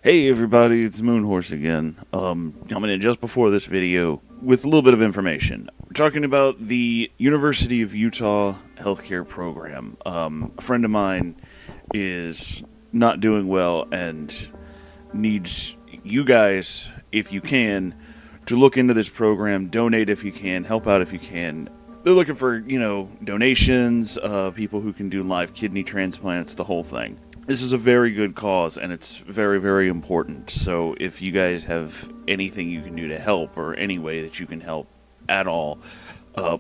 Hey everybody, it's Moonhorse again. Coming in just before this video with a little bit of information. We're talking about the University of Utah healthcare program. A friend of mine is not doing well and needs you guys, if you can, to look into this program, donate if you can, help out if you can. They're looking for, donations, people who can do live kidney transplants, the whole thing. This is a very good cause, and it's very, very important. So if you guys have anything you can do to help, or any way that you can help at all,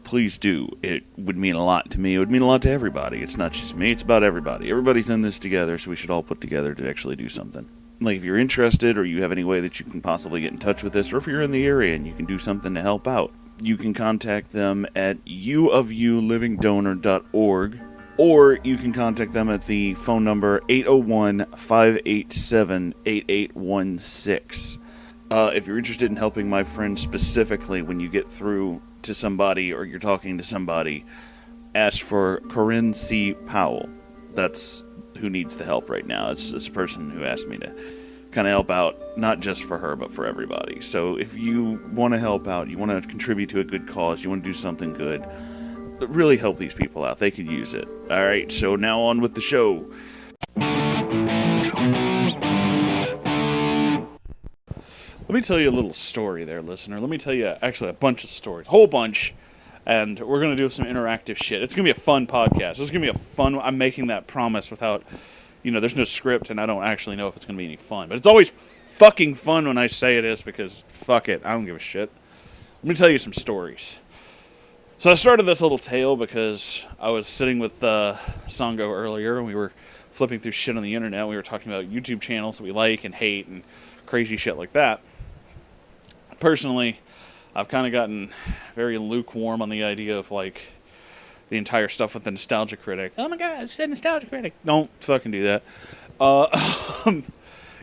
please do. It would mean a lot to me. It would mean a lot to everybody. It's not just me. It's about everybody. Everybody's in this together, so we should all put together to actually do something. Like, if you're interested, or you have any way that you can possibly get in touch with this, or if you're in the area and you can do something to help out, you can contact them at uofulivingdonor.org. Or you can contact them at the phone number 801-587-8816. If you're interested in helping my friend specifically, when you get through to somebody or you're talking to somebody, ask for Corinne C. Powell. That's who needs the help right now. It's this person who asked me to kind of help out, not just for her, but for everybody. So if you want to help out, you want to contribute to a good cause, you want to do something good, really help these people out. They could use it. Alright, so now on with the show. Let me tell you a little story there, listener. Let me tell you actually a bunch of stories. A whole bunch. And we're going to do some interactive shit. It's going to be a fun podcast. It's going to be a fun... I'm making that promise without... there's no script, and I don't actually know if it's going to be any fun. But it's always fucking fun when I say it is, because fuck it. I don't give a shit. Let me tell you some stories. So I started this little tale because I was sitting with Sango earlier, and we were flipping through shit on the internet. We were talking about YouTube channels that we like and hate and crazy shit like that. Personally, I've kind of gotten very lukewarm on the idea of, like, the entire stuff with the Nostalgia Critic. Oh my god, you said Nostalgia Critic. Don't fucking do that.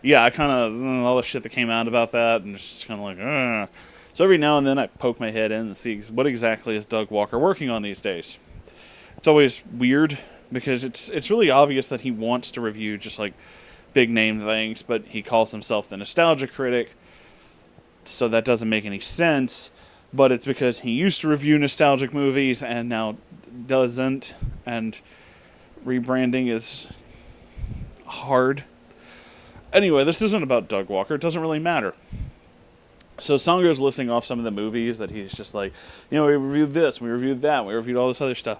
Yeah, I kind of, all the shit that came out about that, and it's just kind of like, So every now and then I poke my head in and see what exactly is Doug Walker working on these days. It's always weird because it's really obvious that he wants to review just like big name things, but he calls himself the Nostalgia Critic, so that doesn't make any sense. But it's because he used to review nostalgic movies and now doesn't, and rebranding is hard. Anyway, this isn't about Doug Walker. It doesn't really matter. So Sango's listing off some of the movies that he's just like, we reviewed this, we reviewed that, we reviewed all this other stuff.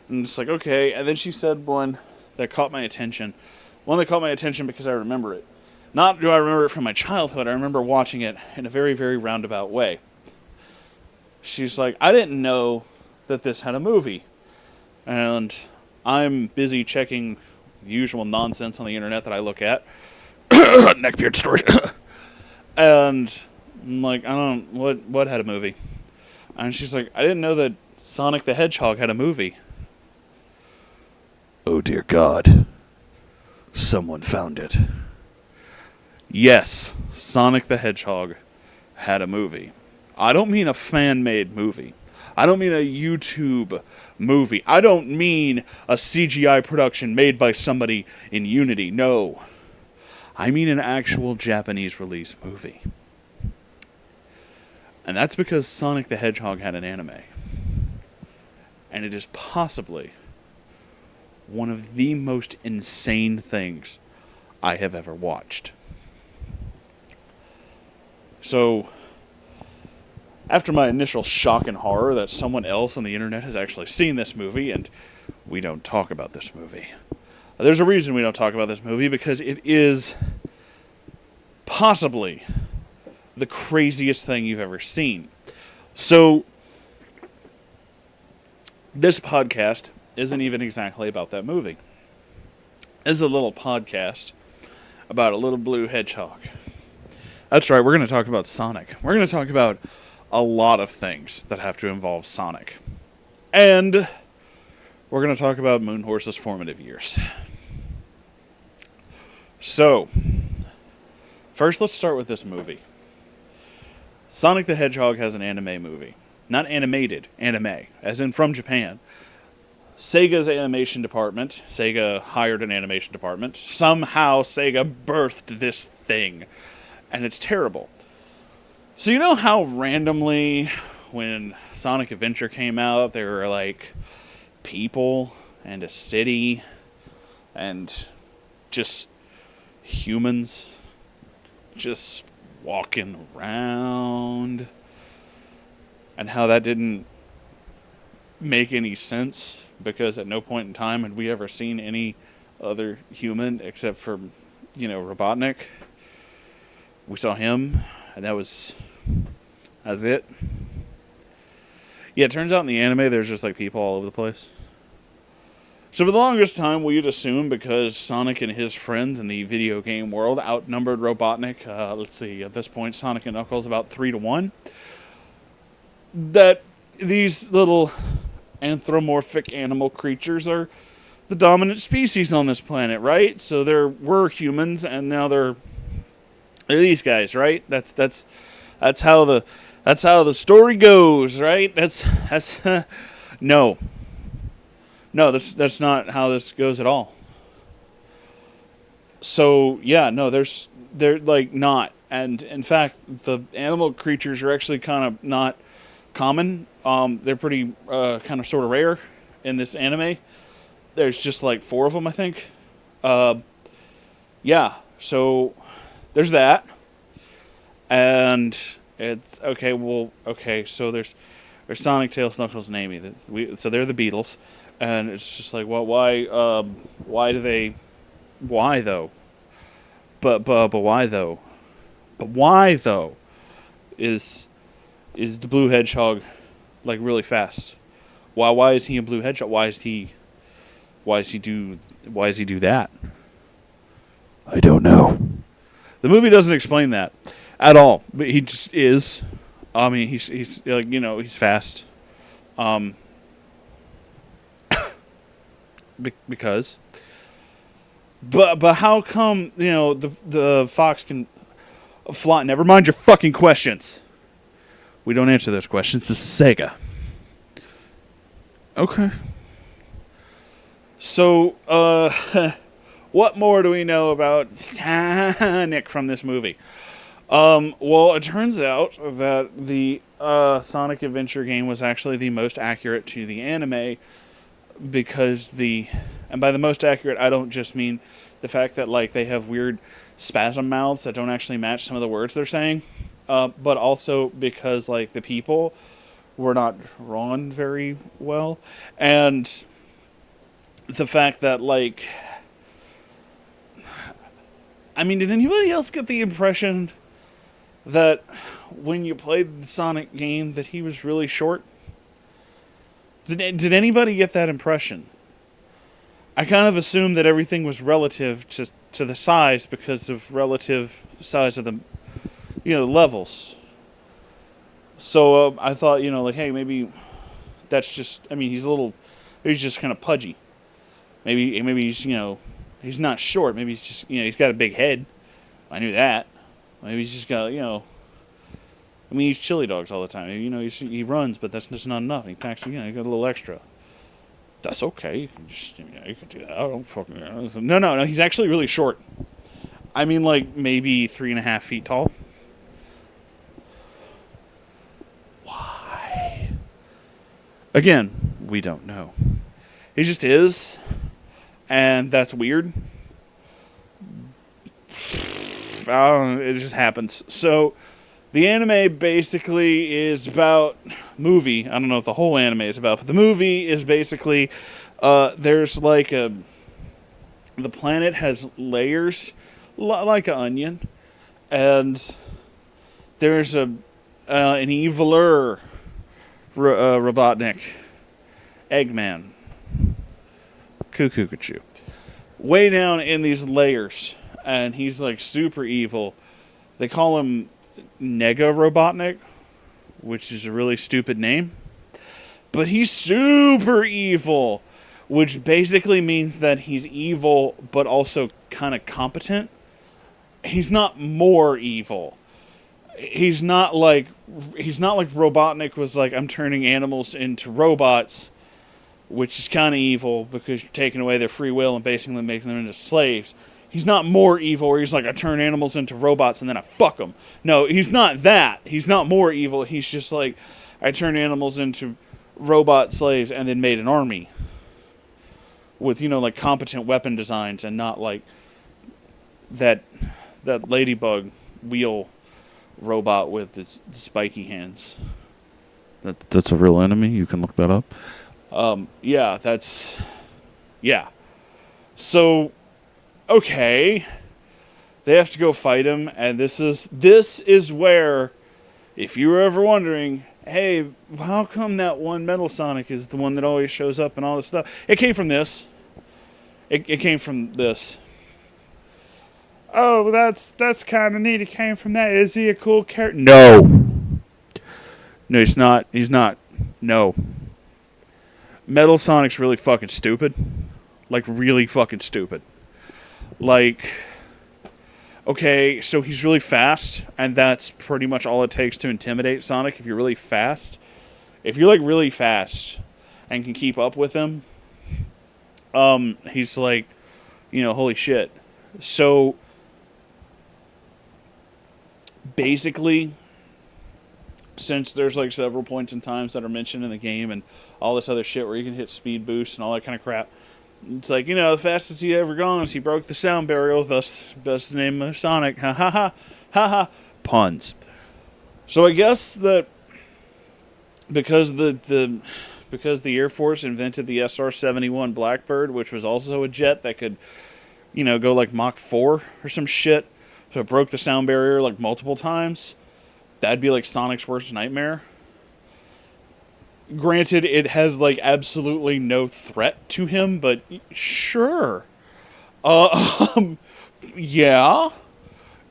And it's like, okay. And then she said one that caught my attention. One that caught my attention because I remember it. Not do I remember it from my childhood, I remember watching it in a very, very roundabout way. She's like, I didn't know that this had a movie. And I'm busy checking the usual nonsense on the internet that I look at. Neckbeard stories. And I'm like, what had a movie? And she's like, I didn't know that Sonic the Hedgehog had a movie. Oh dear God. Someone found it. Yes, Sonic the Hedgehog had a movie. I don't mean a fan-made movie. I don't mean a YouTube movie. I don't mean a CGI production made by somebody in Unity. No. I mean an actual Japanese release movie. And that's because Sonic the Hedgehog had an anime. And it is possibly one of the most insane things I have ever watched. So, after my initial shock and horror that someone else on the internet has actually seen this movie, and we don't talk about this movie. There's a reason we don't talk about this movie, because it is possibly the craziest thing you've ever seen. So, this podcast isn't even exactly about that movie. This is a little podcast about a little blue hedgehog. That's right, we're going to talk about Sonic. We're going to talk about a lot of things that have to involve Sonic. And we're going to talk about Moonhorse's formative years. So, first let's start with this movie. Sonic the Hedgehog has an anime movie. Not animated, anime, as in from Japan. Sega's animation department, Sega hired an animation department. Somehow Sega birthed this thing. And it's terrible. So you know how randomly, when Sonic Adventure came out, there were like people and a city and just humans just walking around, and how that didn't make any sense because at no point in time had we ever seen any other human except for, Robotnik. We saw him, and that's it. Yeah, it turns out in the anime there's just like people all over the place. So for the longest time, we'd assume because Sonic and his friends in the video game world outnumbered Robotnik, let's see, at this point Sonic and Knuckles about 3-1, that these little anthropomorphic animal creatures are the dominant species on this planet, right? So there were humans, and now they're these guys, right? That's how the story goes, right? That's no, that's not how this goes at all. So yeah, no, they're like not, and in fact, the animal creatures are actually kind of not common. They're pretty kind of sort of rare in this anime. There's just like 4 of them, I think. Yeah, so there's that, and it's okay. Well, okay, so there's Sonic, Tails, Knuckles, and Amy. So they're the Beatles, and it's just like, well, why though? But why though? But why though? Is the blue hedgehog like really fast? Why is he a blue hedgehog? Why does he do that? I don't know. The movie doesn't explain that at all, but he just is. I mean, he's like, he's fast. Because. But how come, the fox can fly? Never mind your fucking questions. We don't answer those questions. This is Sega. Okay. So, what more do we know about Sonic from this movie? Well, it turns out that the Sonic Adventure game was actually the most accurate to the anime because and by the most accurate, I don't just mean the fact that like they have weird spasm mouths that don't actually match some of the words they're saying, but also because like the people were not drawn very well, and the fact that like, I mean, did anybody else get the impression that when you played the Sonic game that he was really short? Did anybody get that impression? I kind of assumed that everything was relative to the size because of relative size of the, levels. So I thought, like, hey, maybe that's just, I mean, he's just kind of pudgy. Maybe he's, he's not short. Maybe he's just, he's got a big head. I knew that. Maybe he's just got, I mean, he eats chili dogs all the time. He runs, but that's just not enough. He packs, he got a little extra. That's okay. You can just, you can do that. I don't fucking know. No. He's actually really short. I mean, like, maybe 3.5 feet tall. Why? Again, we don't know. He just is. And that's weird. I don't know, it just happens. So, the anime basically is about movie. I don't know if the whole anime is about, but the movie is basically there's like the planet has layers like an onion, and there's an eviler Robotnik, Eggman, Cuckoo, way down in these layers, and he's like super evil. They call him Nega Robotnik, which is a really stupid name. But he's super evil, which basically means that he's evil, but also kind of competent. He's not more evil. He's not like Robotnik was like, I'm turning animals into robots, which is kind of evil because you're taking away their free will and basically making them into slaves. He's not more evil where he's like, I turn animals into robots and then I fuck them. No, he's not that. He's not more evil. He's just like, I turn animals into robot slaves and then made an army with, like competent weapon designs and not like that ladybug wheel robot with its spiky hands. That's a real enemy. You can look that up. Yeah. So, okay, they have to go fight him, and this is where, if you were ever wondering, hey, how come that one Metal Sonic is the one that always shows up and all this stuff? It came from this. It came from this. Oh, that's kind of neat. It came from that. Is he a cool character? No, he's not. He's not. No. Metal Sonic's really fucking stupid. Like, really fucking stupid. Like, okay, so he's really fast, and that's pretty much all it takes to intimidate Sonic. If you're really fast, if you're, like, really fast and can keep up with him, he's like, holy shit. So, basically, since there's, like, several points in times that are mentioned in the game and all this other shit where you can hit speed boost and all that kind of crap, it's like, the fastest he ever gone is he broke the sound barrier, thus the name of Sonic. Ha ha ha. Ha ha. Puns. So I guess that because the Air Force invented the SR-71 Blackbird, which was also a jet that could, go like Mach 4 or some shit, so it broke the sound barrier like multiple times, that'd be like Sonic's worst nightmare. Granted, it has, like, absolutely no threat to him, but sure. Yeah.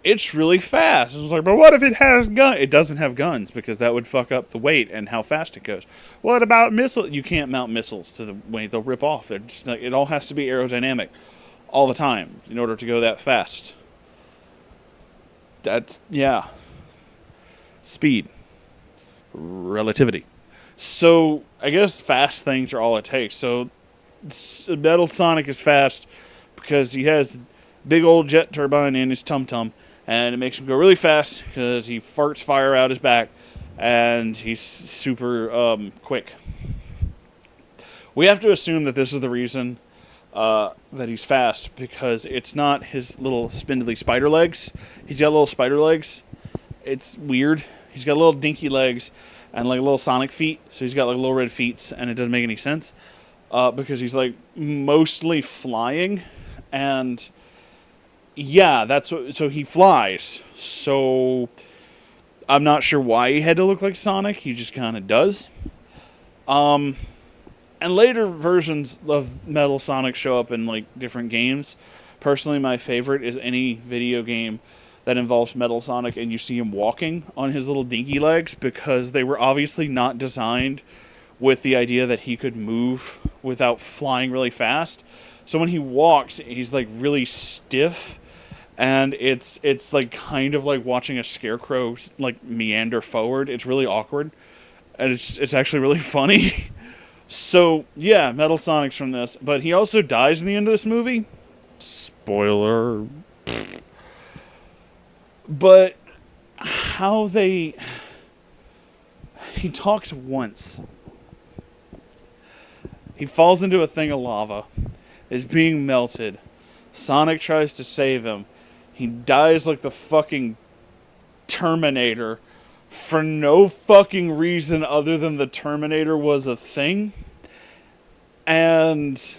It's really fast. It's like, but what if it has guns? It doesn't have guns, because that would fuck up the weight and how fast it goes. What about missiles? You can't mount missiles to the way they'll rip off. They're just like, it all has to be aerodynamic all the time in order to go that fast. Yeah. Speed. Relativity. So, I guess fast things are all it takes. So, Metal Sonic is fast because he has a big old jet turbine in his tum-tum, and it makes him go really fast because he farts fire out his back, and he's super quick. We have to assume that this is the reason that he's fast, because it's not his little spindly spider legs. He's got little spider legs. It's weird. He's got little dinky legs and like little Sonic feet, so he's got like little red feet, and it doesn't make any sense because he's like mostly flying, and yeah, that's what. So he flies. So I'm not sure why he had to look like Sonic. He just kind of does. And later versions of Metal Sonic show up in like different games. Personally, my favorite is any video game that involves Metal Sonic and you see him walking on his little dinky legs, because they were obviously not designed with the idea that he could move without flying really fast. So when he walks, he's like really stiff, and it's like kind of like watching a scarecrow like meander forward. It's really awkward, and it's actually really funny. So yeah, Metal Sonic's from this, but he also dies in the end of this movie. Spoiler. But how he talks once. He falls into a thing of lava, is being melted. Sonic tries to save him. He dies like the fucking Terminator for no fucking reason other than the Terminator was a thing. And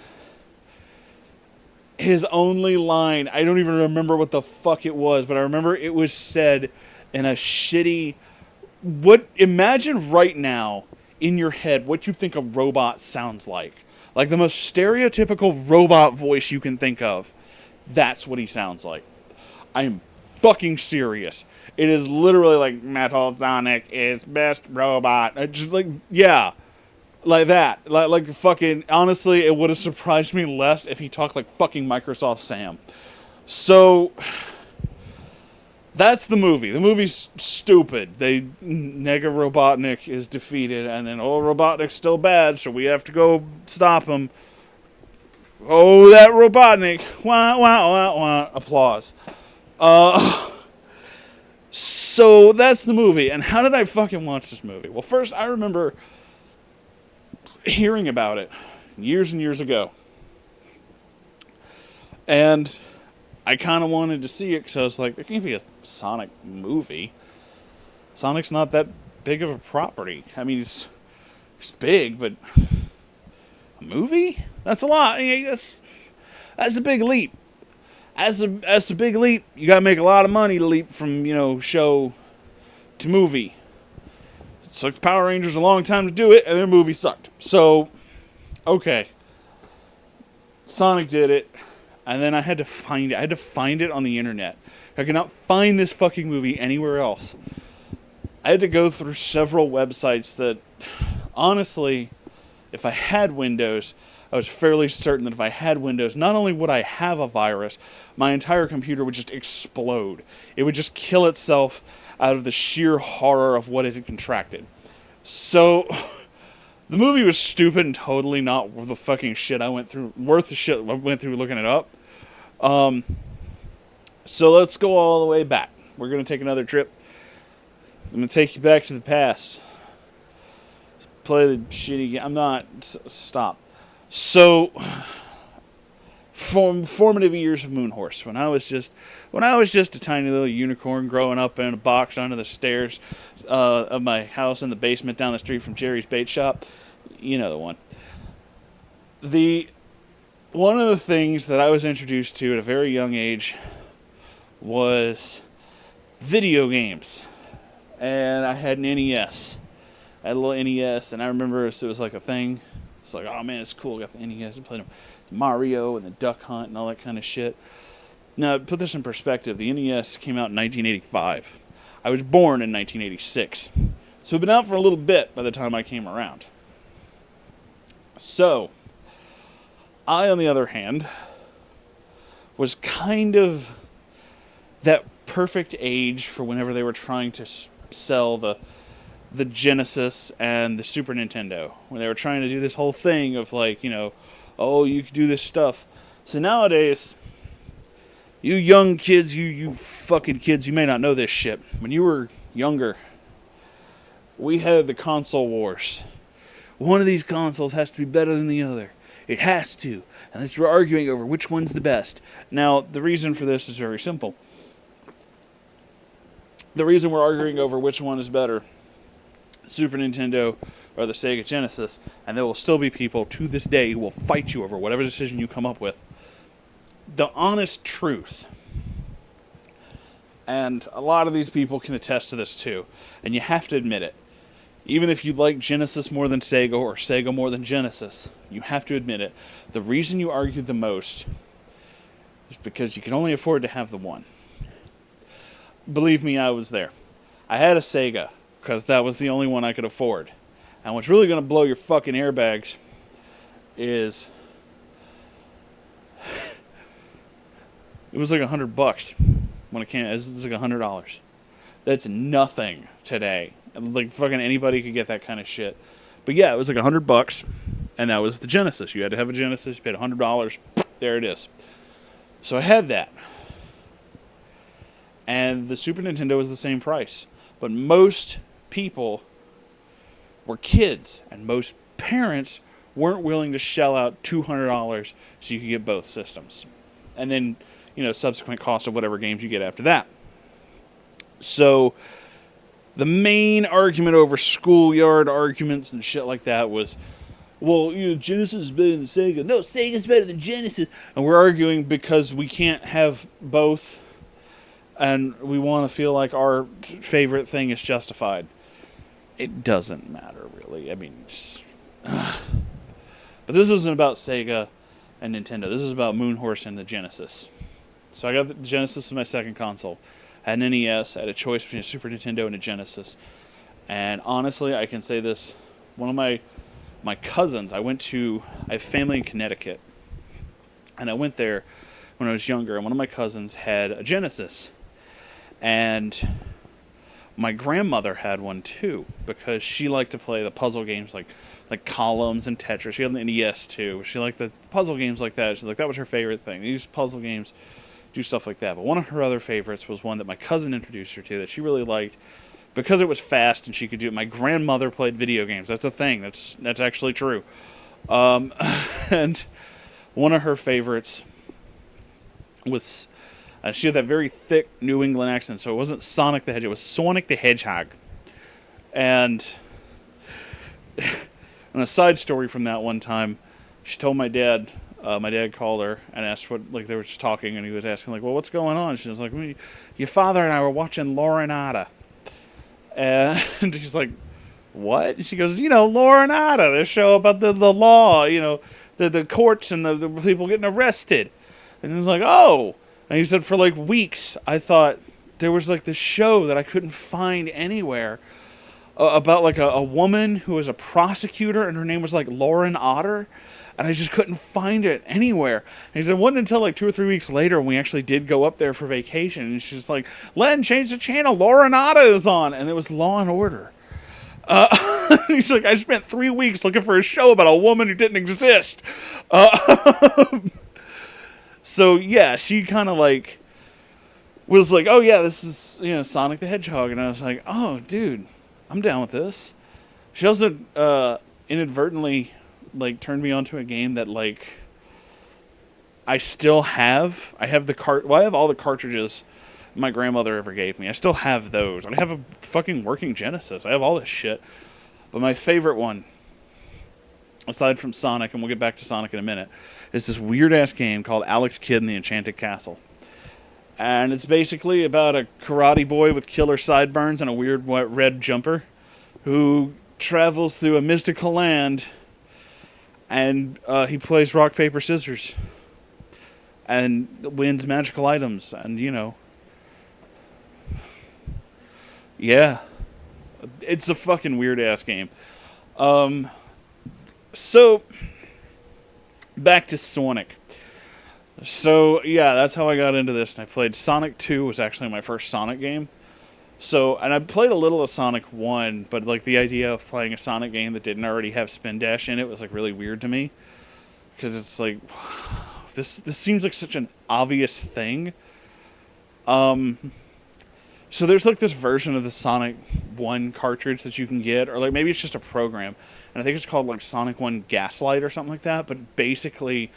his only line, I don't even remember what the fuck it was, but I remember it was said in a shitty... Imagine right now, in your head, what you think a robot sounds like. Like the most stereotypical robot voice you can think of. That's what he sounds like. I'm fucking serious. It is literally like, Metal Sonic is best robot. Just like, yeah. Like that. Like fucking, honestly, it would have surprised me less if he talked like fucking Microsoft Sam. So, That's the movie. The movie's stupid. Nega Robotnik is defeated, and then, Robotnik's still bad, so we have to go stop him. Oh, that Robotnik. Wah, wah, wah, wah. Applause. So that's the movie. And how did I fucking watch this movie? Well, first, I remember hearing about it years and years ago. And I kind of wanted to see it because I was like, there can't be a Sonic movie. Sonic's not that big of a property. I mean, he's big, but a movie? That's a lot. That's a big leap. As a big leap, you got to make a lot of money to leap from, show to movie. It took Power Rangers a long time to do it, and their movie sucked. So, okay. Sonic did it. And then I had to find it. I had to find it on the internet. I could not find this fucking movie anywhere else. I had to go through several websites that, honestly, if I had Windows, I was fairly certain that if I had Windows, not only would I have a virus, my entire computer would just explode. It would just kill itself out of the sheer horror of what it had contracted. So, the movie was stupid and totally not worth the fucking shit I went through. Worth the shit I went through looking it up. So let's go all the way back. We're going to take another trip. I'm going to take you back to the past. Let's play the shitty game. I'm not. Stop. So, formative years of Moonhorse. When I was just a tiny little unicorn growing up in a box under the stairs of my house in the basement down the street from Jerry's Bait Shop. You know the one. One of the things that I was introduced to at a very young age was video games. And I had an NES. I had a little NES, and I remember it was like a thing. It's like, oh man, it's cool. I got the NES. I played Mario and the Duck Hunt and all that kind of shit. Now, put this in perspective. The NES came out in 1985. I was born in 1986. So it'd been out for a little bit by the time I came around. So, I, on the other hand, was kind of that perfect age for whenever they were trying to sell the Genesis and the Super Nintendo. When they were trying to do this whole thing of like, oh, you could do this stuff. So nowadays, you young kids, you fucking kids, you may not know this shit. When you were younger, we had the console wars. One of these consoles has to be better than the other. It has to. And we're arguing over which one's the best. Now, the reason for this is very simple. The reason we're arguing over which one is better, Super Nintendo or the Sega Genesis, and there will still be people to this day who will fight you over whatever decision you come up with. The honest truth, and a lot of these people can attest to this too, and you have to admit it. Even if you like Genesis more than Sega or Sega more than Genesis, you have to admit it. The reason you argue the most is because you can only afford to have the one. Believe me, I was there. I had a Sega because that was the only one I could afford. And what's really going to blow your fucking airbags is it was like $100 when it came. It was like $100. That's nothing today. Like fucking anybody could get that kind of shit. But yeah, it was like $100, and that was the Genesis. You had to have a Genesis. You paid $100. There it is. So I had that, and the Super Nintendo was the same price. But most people were kids, and most parents weren't willing to shell out $200 so you could get both systems, and then subsequent cost of whatever games you get after that. So the main argument over schoolyard arguments and shit like that was, well, Genesis is better than Sega. No, Sega's better than Genesis. And we're arguing because we can't have both, and we want to feel like our favorite thing is justified. It doesn't matter, really. I mean, but this isn't about Sega and Nintendo. This is about Moonhorse and the Genesis. So I got the Genesis as my second console. I had an NES. I had a choice between a Super Nintendo and a Genesis. And honestly, I can say this. One of my cousins, I have family in Connecticut. And I went there when I was younger, and one of my cousins had a Genesis. And my grandmother had one too, because she liked to play the puzzle games like Columns and Tetris. She had an NES too. She liked the puzzle games like that. She's like, that was her favorite thing. These puzzle games do stuff like that. But one of her other favorites was one that my cousin introduced her to that she really liked because it was fast and she could do it. My grandmother played video games. That's a thing. That's actually true. And one of her favorites was... she had that very thick New England accent, so it wasn't Sonic the Hedgehog, it was Sonic the Hedgehog. And on a side story from that one time, she told my dad called her and asked what, like, they were just talking, and he was asking, like, well, what's going on? She was like, well, your father and I were watching Law and Order. And she's like, what? And she goes, Law and Order, this show about the law, the courts and the people getting arrested. And he's like, oh. And he said, for like weeks, I thought there was like this show that I couldn't find anywhere about like a woman who was a prosecutor and her name was like Lauren Otter. And I just couldn't find it anywhere. And he said, it wasn't until like 2 or 3 weeks later when we actually did go up there for vacation. And she's like, Len, change the channel. Lauren Otter is on. And it was Law and Order. He's like, I spent 3 weeks looking for a show about a woman who didn't exist. So, yeah, she kind of, like, was like, oh, yeah, this is, Sonic the Hedgehog. And I was like, oh, dude, I'm down with this. She also inadvertently, like, turned me onto a game that, like, I still have. I have I have all the cartridges my grandmother ever gave me. I still have those. I have a fucking working Genesis. I have all this shit. But my favorite one, aside from Sonic, and we'll get back to Sonic in a minute, is this weird-ass game called Alex Kidd and the Enchanted Castle. And it's basically about a karate boy with killer sideburns and a weird red jumper who travels through a mystical land, and he plays rock, paper, scissors and wins magical items. And, yeah. It's a fucking weird-ass game. So... back to Sonic. So, yeah, that's how I got into this. And I played Sonic 2 was actually my first Sonic game. So, and I played a little of Sonic 1, but, like, the idea of playing a Sonic game that didn't already have Spin Dash in it was, like, really weird to me. Because it's like, this seems like such an obvious thing. So there's, like, this version of the Sonic 1 cartridge that you can get, or, like, maybe it's just a program. And I think it's called, like, Sonic 1 Gaslight or something like that. But basically,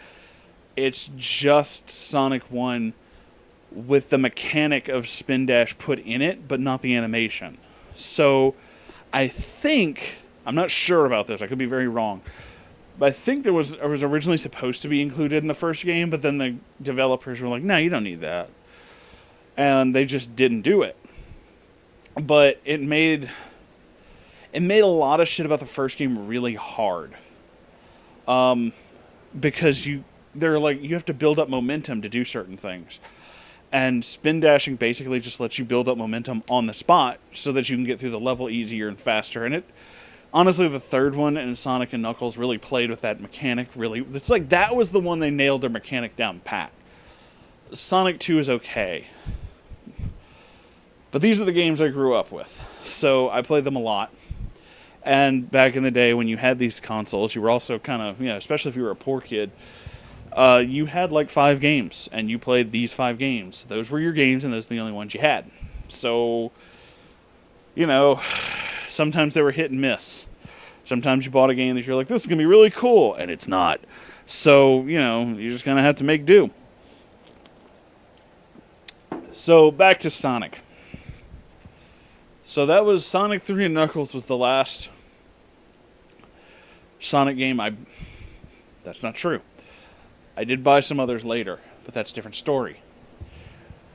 it's just Sonic 1 with the mechanic of Spin Dash put in it, but not the animation. So, I think... I'm not sure about this. I could be very wrong. But I think it was originally supposed to be included in the first game, but then the developers were like, no, you don't need that. And they just didn't do it. But it made a lot of shit about the first game really hard. Because you have to build up momentum to do certain things. And spin dashing basically just lets you build up momentum on the spot so that you can get through the level easier and faster. And honestly, the third one in Sonic and Knuckles really played with that mechanic. It's like that was the one they nailed their mechanic down pat. Sonic 2 is okay. But these are the games I grew up with. So I played them a lot. And back in the day when you had these consoles, you were also kind of, especially if you were a poor kid, you had like 5 games. And you played these 5 games. Those were your games and those are the only ones you had. So, sometimes they were hit and miss. Sometimes you bought a game that you're like, this is going to be really cool. And it's not. So, you're just going to have to make do. So, back to Sonic. So that was Sonic 3 and Knuckles was the last Sonic game That's not true. I did buy some others later, but that's a different story.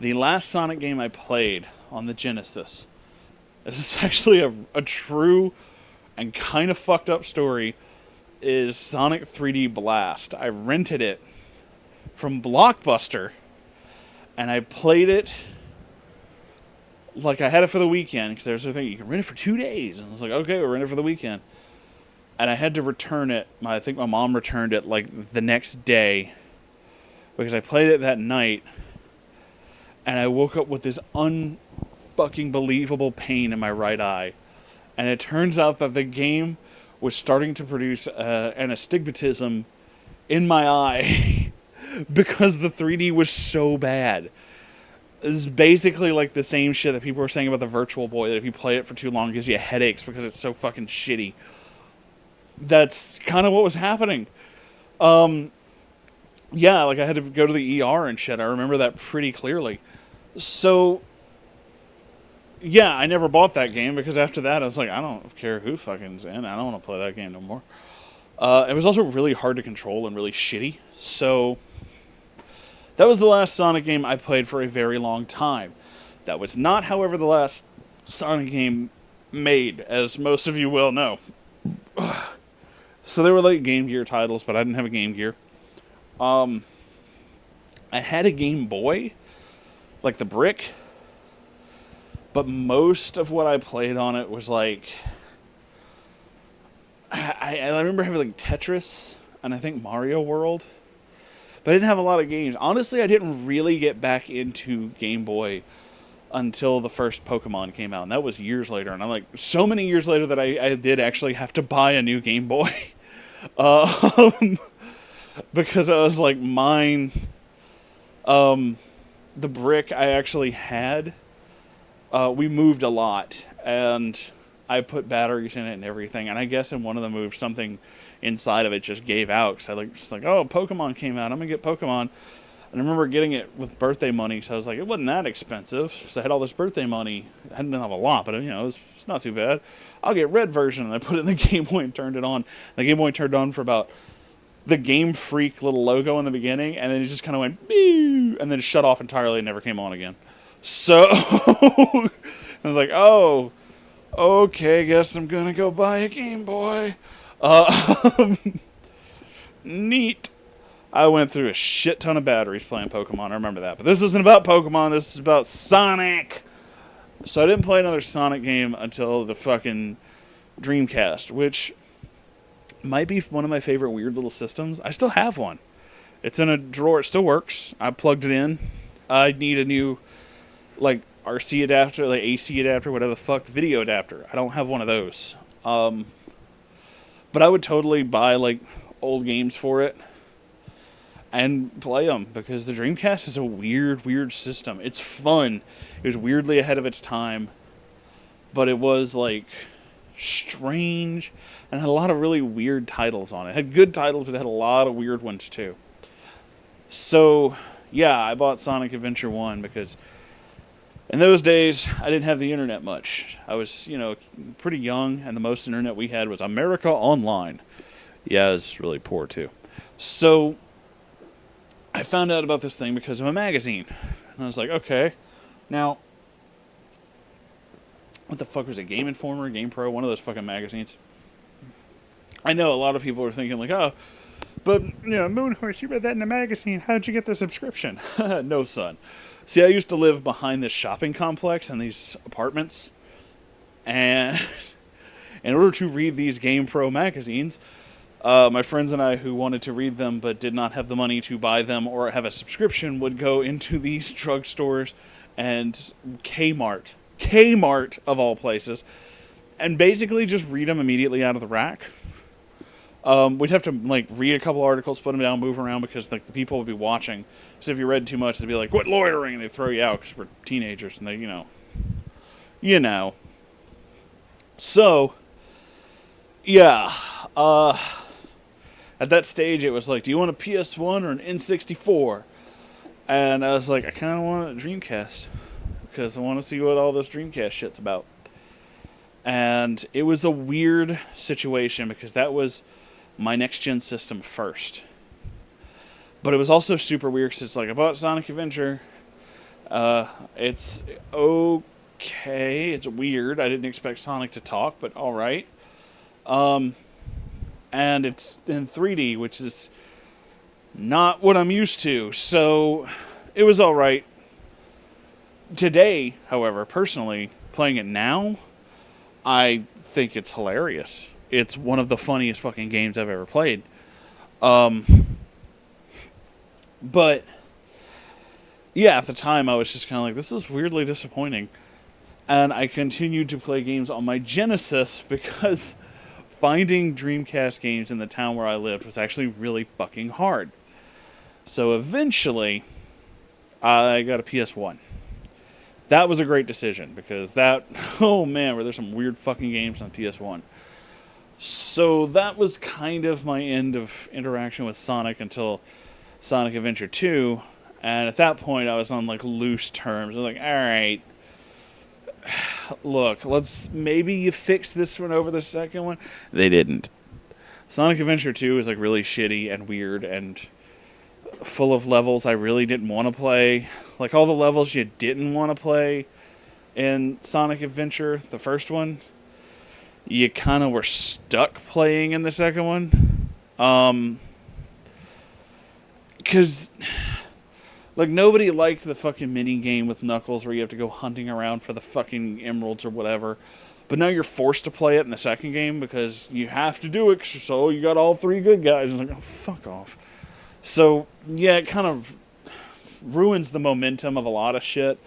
The last Sonic game I played on the Genesis, this is actually a true and kind of fucked up story, is Sonic 3D Blast. I rented it from Blockbuster, and I played it... like, I had it for the weekend, because there's a thing, you can rent it for 2 days. And I was like, okay, we'll rent it for the weekend. And I had to return it. I think my mom returned it, like, the next day. Because I played it that night. And I woke up with this fucking believable pain in my right eye. And it turns out that the game was starting to produce an astigmatism in my eye because the 3D was so bad. It's basically like the same shit that people were saying about the Virtual Boy, that if you play it for too long, it gives you headaches because it's so fucking shitty. That's kind of what was happening. Yeah, like I had to go to the ER and shit. I remember that pretty clearly. So, yeah, I never bought that game because after that I was like, I don't care who fucking's in. I don't want to play that game no more. It was also really hard to control and really shitty. So, that was the last Sonic game I played for a very long time. That was not, however, the last Sonic game made, as most of you will know. So there were like Game Gear titles, but I didn't have a Game Gear. I had a Game Boy, like the brick, but most of what I played on it was like... I remember having like Tetris, and I think Mario World, but I didn't have a lot of games. Honestly, I didn't really get back into Game Boy until the first Pokemon came out, and that was years later, and I'm like, so many years later that I did actually have to buy a new Game Boy. Because I was like, mine, the brick I actually had, we moved a lot, and I put batteries in it and everything, and I guess in one of the moves, something inside of it just gave out, because I just like, oh, Pokemon came out, I'm gonna get Pokemon. And I remember getting it with birthday money, so I was like, it wasn't that expensive. So I had all this birthday money. I didn't have a lot, but it's not too bad. I'll get red version, and I put it in the Game Boy and turned it on. The Game Boy turned on for about the Game Freak little logo in the beginning, and then it just kind of went, beep, and then it shut off entirely and never came on again. So I was like, oh, okay, guess I'm gonna go buy a Game Boy. Neat. I went through a shit ton of batteries playing Pokemon. I remember that. But this isn't about Pokemon. This is about Sonic. So I didn't play another Sonic game until the fucking Dreamcast, which might be one of my favorite weird little systems. I still have one. It's in a drawer. It still works. I plugged it in. I need a new, like, RC adapter, like AC adapter, whatever the fuck, the video adapter. I don't have one of those. But I would totally buy, like, old games for it and play them, because the Dreamcast is a weird system. It's fun. It was weirdly ahead of its time, but it was, like, strange, and had a lot of really weird titles on it. It had good titles, but it had a lot of weird ones, too. So, yeah, I bought Sonic Adventure 1 because in those days, I didn't have the internet much. I was, pretty young, and the most internet we had was America Online. Yeah, it was really poor, too. So I found out about this thing because of a magazine. And I was like, okay. Now, what the fuck was it? Game Informer, Game Pro, one of those fucking magazines. I know a lot of people are thinking like, oh, but, Moonhorse, you read that in a magazine. How'd you get the subscription? No, son. See, I used to live behind this shopping complex and these apartments. And in order to read these Game Pro magazines, my friends and I who wanted to read them but did not have the money to buy them or have a subscription would go into these drugstores and Kmart of all places, and basically just read them immediately out of the rack. We'd have to read a couple articles, put them down, move around, because the people would be watching. So if you read too much, they'd be like, "Quit loitering!" and they'd throw you out because we're teenagers, and they, So, yeah. At that stage, it was like, do you want a PS1 or an N64? And I was like, I kind of want a Dreamcast, because I want to see what all this Dreamcast shit's about. And it was a weird situation, because that was my next-gen system first. But it was also super weird, because it's like, I bought Sonic Adventure. It's okay. It's weird. I didn't expect Sonic to talk, but alright. And it's in 3D, which is not what I'm used to. So it was alright. Today, however, personally, playing it now, I think it's hilarious. It's one of the funniest fucking games I've ever played. But, yeah, at the time I was just kind of like, this is weirdly disappointing. And I continued to play games on my Genesis because finding Dreamcast games in the town where I lived was actually really fucking hard. So eventually, I got a PS1. That was a great decision because oh man, were there some weird fucking games on PS1. So that was kind of my end of interaction with Sonic until Sonic Adventure 2. And at that point, I was on like loose terms. I was like, alright, look, maybe you fix this one over the second one. They didn't. Sonic Adventure 2 is like really shitty and weird and full of levels I really didn't want to play. Like all the levels you didn't want to play in Sonic Adventure, the first one, you kind of were stuck playing in the second one. Because like nobody liked the fucking mini game with Knuckles where you have to go hunting around for the fucking emeralds or whatever. But now you're forced to play it in the second game because you have to do it, so you got all three good guys. And it's like, oh, fuck off. So, yeah, it kind of ruins the momentum of a lot of shit.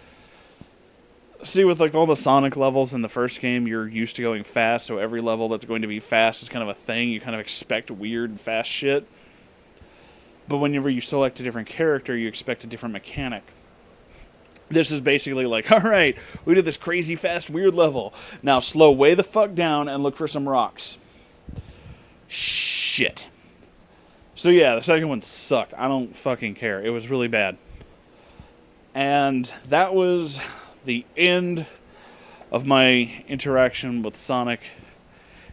See, with like all the Sonic levels in the first game, you're used to going fast, so every level that's going to be fast is kind of a thing. You kind of expect weird and fast shit. But whenever you select a different character, you expect a different mechanic. This is basically like, alright, we did this crazy fast weird level. Now slow way the fuck down and look for some rocks. Shit. So yeah, the second one sucked. I don't fucking care. It was really bad. And that was the end of my interaction with Sonic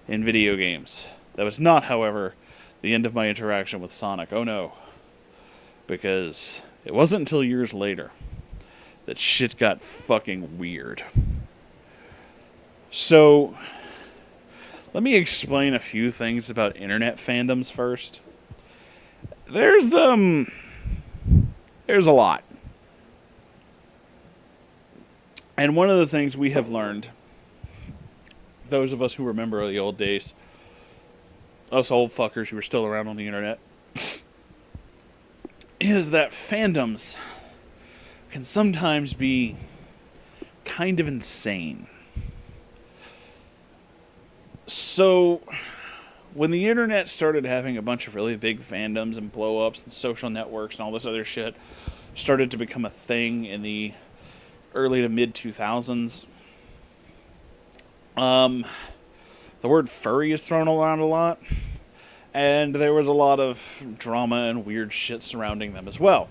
in video games. That was not, however, the end of my interaction with Sonic. Oh no. Because it wasn't until years later that shit got fucking weird. So, let me explain a few things about internet fandoms first. There's a lot. And one of the things we have learned, those of us who remember the old days, us old fuckers who are still around on the internet, is that fandoms can sometimes be kind of insane. So, when the internet started having a bunch of really big fandoms and blow-ups and social networks and all this other shit started to become a thing in the early to mid-2000s, the word furry is thrown around a lot, and there was a lot of drama and weird shit surrounding them as well.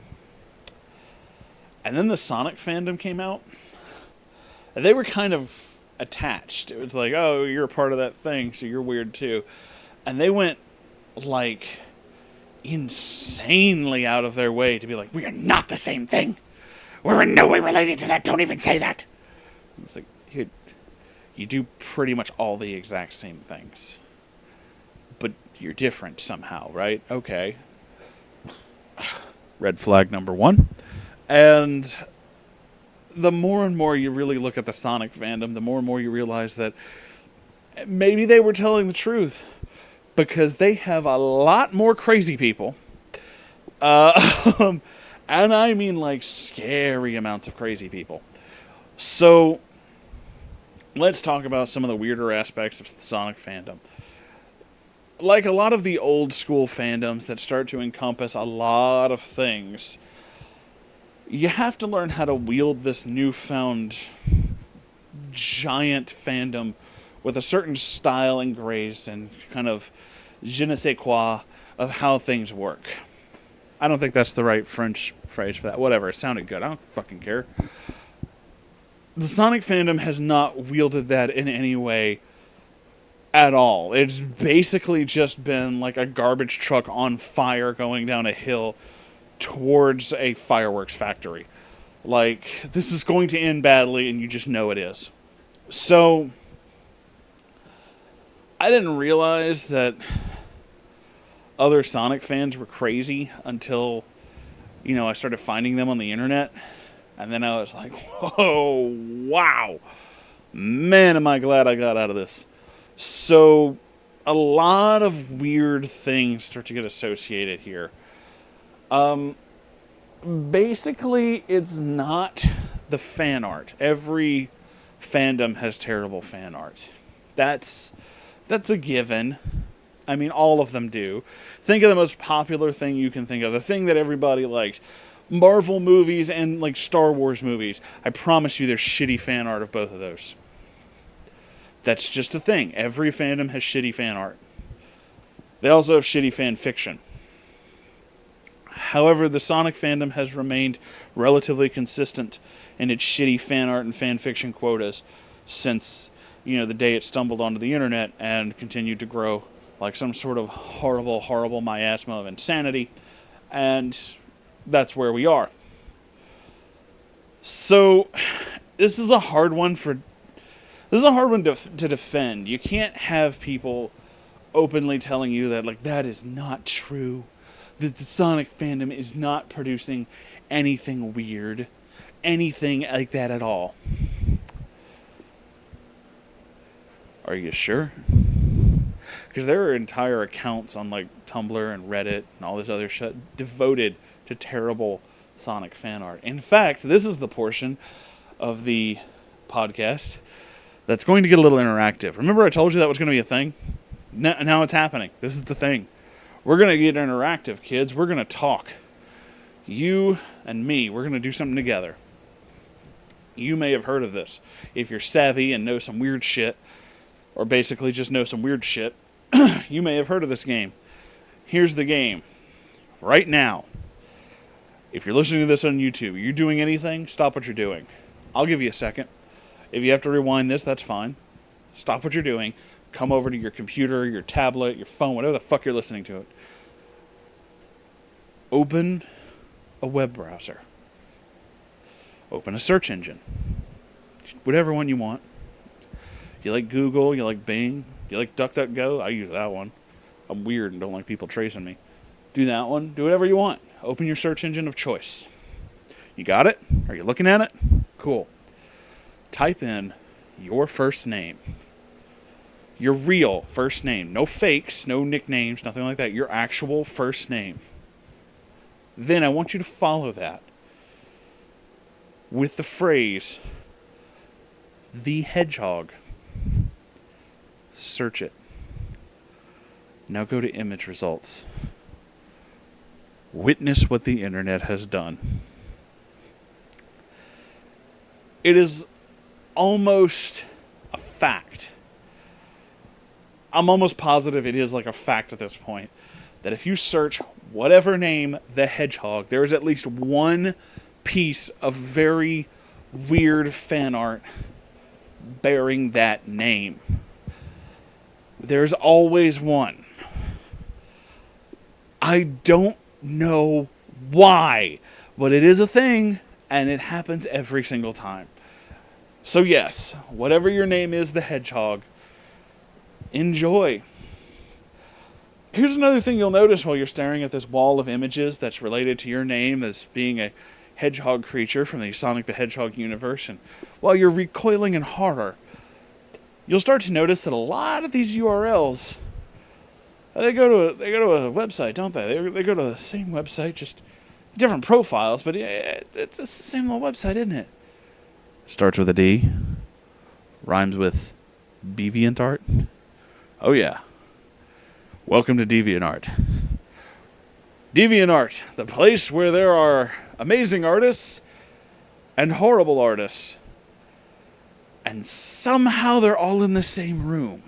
And then the Sonic fandom came out, and they were kind of attached. It was like, oh, you're a part of that thing, so you're weird too. And they went, like, insanely out of their way to be like, we are not the same thing. We're in no way related to that. Don't even say that. It's like, you do pretty much all the exact same things. But you're different somehow, right? Okay. Red flag number one. And the more and more you really look at the Sonic fandom, the more and more you realize that maybe they were telling the truth. Because they have a lot more crazy people. And I mean like scary amounts of crazy people. So, let's talk about some of the weirder aspects of the Sonic fandom. Like a lot of the old school fandoms that start to encompass a lot of things, you have to learn how to wield this newfound giant fandom with a certain style and grace and kind of je ne sais quoi of how things work. I don't think that's the right French phrase for that. Whatever, it sounded good. I don't fucking care. The Sonic fandom has not wielded that in any way at all. It's basically just been like a garbage truck on fire going down a hill towards a fireworks factory. Like, this is going to end badly and you just know it is. So, I didn't realize that other Sonic fans were crazy until, I started finding them on the internet. And then I was like, whoa, wow. Man, am I glad I got out of this. So, a lot of weird things start to get associated here. Basically, it's not the fan art. Every fandom has terrible fan art. That's a given. I mean, all of them do. Think of the most popular thing you can think of. The thing that everybody likes. Marvel movies and, like, Star Wars movies. I promise you there's shitty fan art of both of those. That's just a thing. Every fandom has shitty fan art. They also have shitty fan fiction. However, the Sonic fandom has remained relatively consistent in its shitty fan art and fan fiction quotas since, the day it stumbled onto the internet and continued to grow like some sort of horrible miasma of insanity. And that's where we are. So, this is a hard one to defend. You can't have people openly telling you that, like, that is not true. That the Sonic fandom is not producing anything weird. Anything like that at all. Are you sure? Because there are entire accounts on, like, Tumblr and Reddit and all this other shit devoted to terrible Sonic fan art. In fact, this is the portion of the podcast that's going to get a little interactive. Remember I told you that was going to be a thing? Now it's happening. This is the thing. We're going to get interactive, kids. We're going to talk. You and me, we're going to do something together. You may have heard of this. If you're savvy and know some weird shit, or basically just know some weird shit, you may have heard of this game. Here's the game. Right now, if you're listening to this on YouTube, you're doing anything, stop what you're doing. I'll give you a second. If you have to rewind this, that's fine. Stop what you're doing. Come over to your computer, your tablet, your phone, whatever the fuck you're listening to it. Open a web browser. Open a search engine. Whatever one you want. You like Google, you like Bing, you like DuckDuckGo? I use that one. I'm weird and don't like people tracing me. Do that one. Do whatever you want. Open your search engine of choice. You got it? Are you looking at it? Cool. Type in your first name. Your real first name. No fakes, no nicknames, nothing like that. Your actual first name. Then I want you to follow that with the phrase, the hedgehog. Search it. Now go to image results. Witness what the internet has done. It is almost a fact. I'm almost positive it is like a fact at this point, that if you search whatever name, the hedgehog, there is at least one piece of very weird fan art bearing that name. There's always one. I don't know why, but it is a thing, and it happens every single time. So yes, whatever your name is, the hedgehog, enjoy. Here's another thing you'll notice while you're staring at this wall of images that's related to your name as being a hedgehog creature from the Sonic the Hedgehog universe, and while you're recoiling in horror, you'll start to notice that a lot of these URLs, they go to a website, don't they? They go to the same website, just different profiles, but it's the same little website, isn't it? Starts with a D, rhymes with DeviantArt. Oh yeah. Welcome to DeviantArt. DeviantArt, the place where there are amazing artists and horrible artists. And somehow they're all in the same room.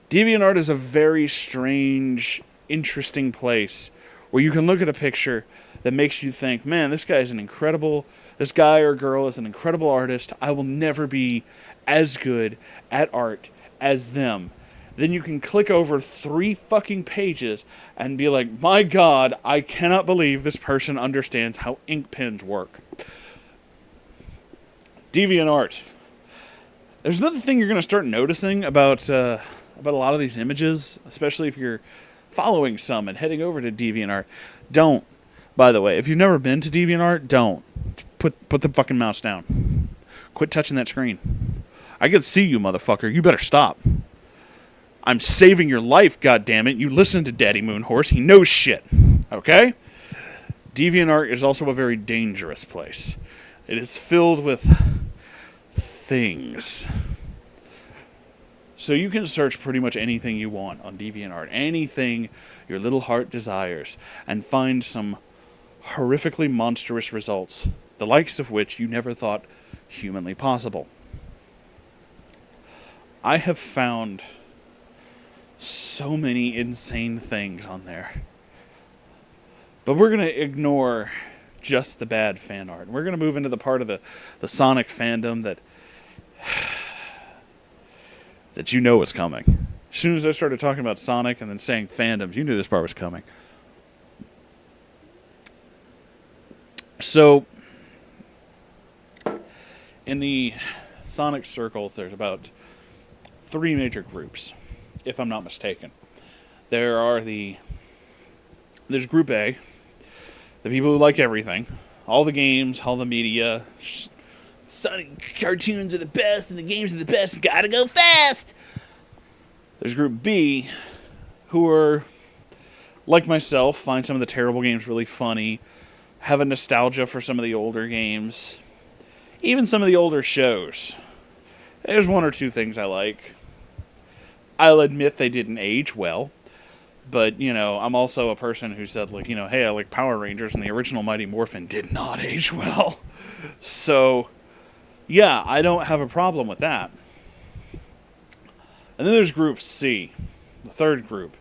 DeviantArt is a very strange, interesting place where you can look at a picture that makes you think, man, this guy or girl is an incredible artist. I will never be as good at art as them. Then you can click over 3 fucking pages and be like, my God, I cannot believe this person understands how ink pens work. DeviantArt. There's another thing you're going to start noticing about a lot of these images, especially if you're following some and heading over to DeviantArt. Don't. By the way, if you've never been to DeviantArt, don't. Put the fucking mouse down. Quit touching that screen. I can see you, motherfucker. You better stop. I'm saving your life, goddammit. You listen to Daddy Moonhorse. He knows shit. Okay? DeviantArt is also a very dangerous place. It is filled with things. So you can search pretty much anything you want on DeviantArt, anything your little heart desires, and find some horrifically monstrous results, the likes of which you never thought humanly possible. I have found so many insane things on there. But we're going to ignore just the bad fan art. We're going to move into the part of the Sonic fandom that you know is coming. As soon as I started talking about Sonic and then saying fandoms, you knew this part was coming. So, in the Sonic circles, there's about 3 major groups, if I'm not mistaken. There's Group A, the people who like everything, all the games, all the media. Sonic cartoons are the best, and the games are the best, gotta go fast! There's Group B, who are, like myself, find some of the terrible games really funny, have a nostalgia for some of the older games, even some of the older shows. There's 1 or 2 things I like. I'll admit they didn't age well, but, I'm also a person who said, hey, I like Power Rangers, and the original Mighty Morphin did not age well. So, yeah, I don't have a problem with that. And then there's Group C, the third group,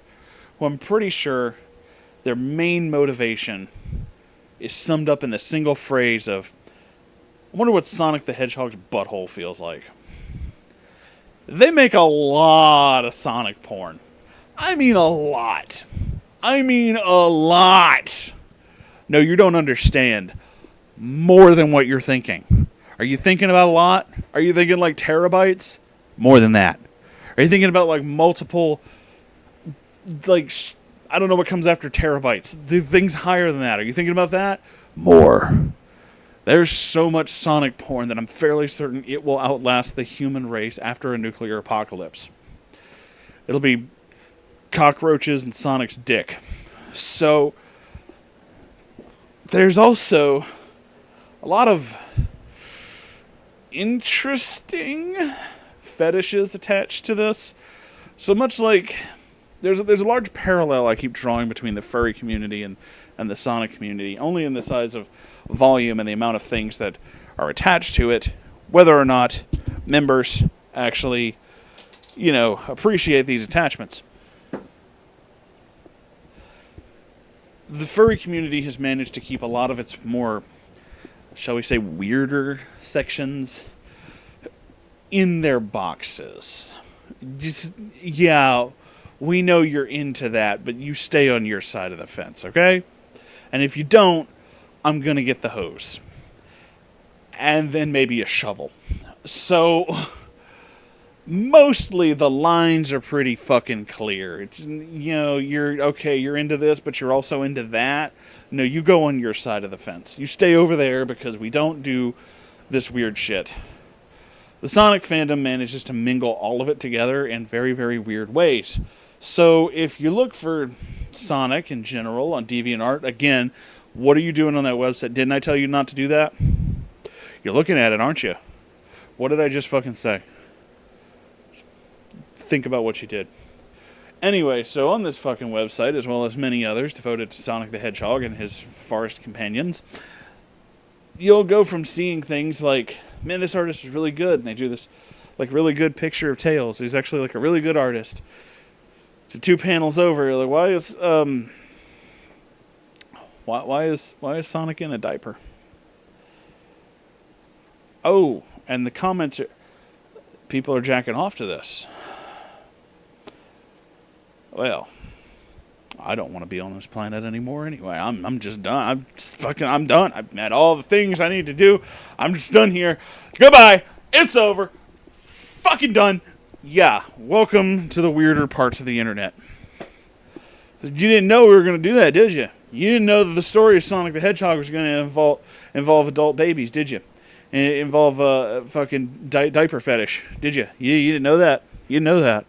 who I'm pretty sure their main motivation is summed up in the single phrase of, I wonder what Sonic the Hedgehog's butthole feels like. They make a lot of Sonic porn. I mean a lot. No, you don't understand. More than what you're thinking. Are you thinking about a lot? Are you thinking like terabytes? More than that. Are you thinking about multiple, I don't know what comes after terabytes. The things higher than that. Are you thinking about that? More. There's so much Sonic porn that I'm fairly certain it will outlast the human race after a nuclear apocalypse. It'll be cockroaches and Sonic's dick. So, there's also a lot of interesting fetishes attached to this. So much like there's a large parallel I keep drawing between the furry community and the Sonic community, only in the size of volume and the amount of things that are attached to it, whether or not members actually, appreciate these attachments. The furry community has managed to keep a lot of its more, shall we say, weirder sections in their boxes. We know you're into that, but you stay on your side of the fence, okay? And if you don't, I'm going to get the hose. And then maybe a shovel. So, mostly the lines are pretty fucking clear. It's, you're into this, but you're also into that. No, you go on your side of the fence. You stay over there because we don't do this weird shit. The Sonic fandom manages to mingle all of it together in very, very weird ways. So, if you look for Sonic in general on DeviantArt, again, what are you doing on that website? Didn't I tell you not to do that? You're looking at it, aren't you? What did I just fucking say? Think about what you did. Anyway, so on this fucking website, as well as many others devoted to Sonic the Hedgehog and his forest companions, you'll go from seeing things like, man, this artist is really good, and they do this really good picture of Tails. He's actually a really good artist. So 2 panels over, you're like, why is Sonic in a diaper? Oh, and the comments, people are jacking off to this. Well, I don't want to be on this planet anymore anyway. I'm just done. I'm done. I've met all the things I need to do. I'm just done here. Goodbye. It's over. Fucking done. Yeah, welcome to the weirder parts of the internet. You didn't know we were going to do that, did you? You didn't know that the story of Sonic the Hedgehog was going to involve adult babies, did you? And involve a fucking diaper fetish, did you? You didn't know that. You didn't know that.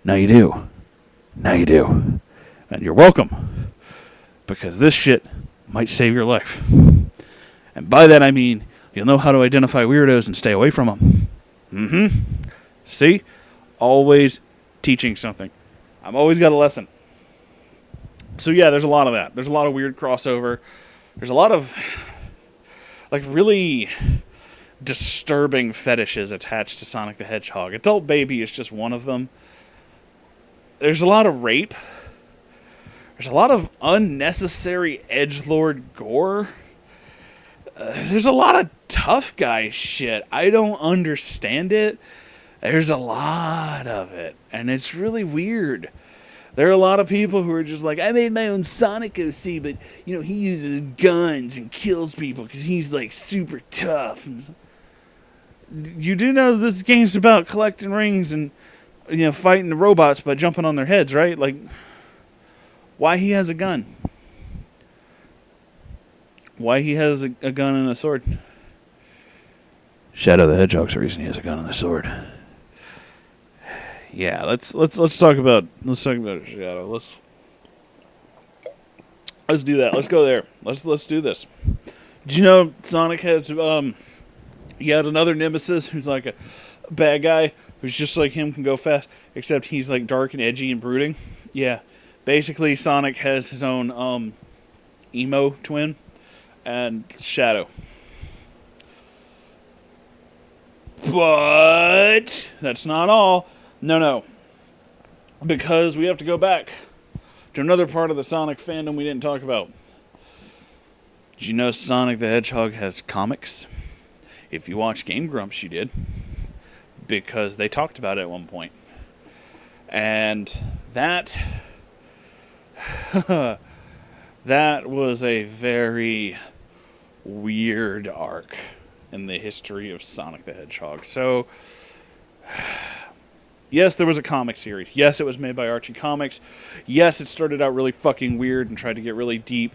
Now you do. Now you do. And you're welcome. Because this shit might save your life. And by that I mean, you'll know how to identify weirdos and stay away from them. See? Always teaching something. I've always got a lesson. So yeah, there's a lot of that. There's a lot of weird crossover. There's a lot of like really disturbing fetishes attached to Sonic the Hedgehog. Adult Baby is just one of them. There's a lot of rape. There's a lot of unnecessary edgelord gore. There's a lot of tough guy shit. I don't understand it. There's a lot of it. And it's really weird. There are a lot of people who are just like, I made my own Sonic OC, but, he uses guns and kills people because he's, like, super tough. You do know this game's about collecting rings and, fighting the robots by jumping on their heads, right? Like, why he has a gun? Why he has a gun and a sword? Shadow the Hedgehog's the reason he has a gun and a sword. Yeah, let's talk about Shadow. Let's do that. Let's go there. Let's do this. Did you know Sonic has he had another nemesis who's like a bad guy who's just like him, can go fast, except he's like dark and edgy and brooding. Yeah. Basically Sonic has his own emo twin and Shadow. But that's not all. No. Because we have to go back to another part of the Sonic fandom we didn't talk about. Did you know Sonic the Hedgehog has comics? If you watch Game Grumps, you did. Because they talked about it at one point. And that was a very weird arc in the history of Sonic the Hedgehog. So, yes, there was a comic series. Yes, it was made by Archie Comics. Yes, it started out really fucking weird and tried to get really deep,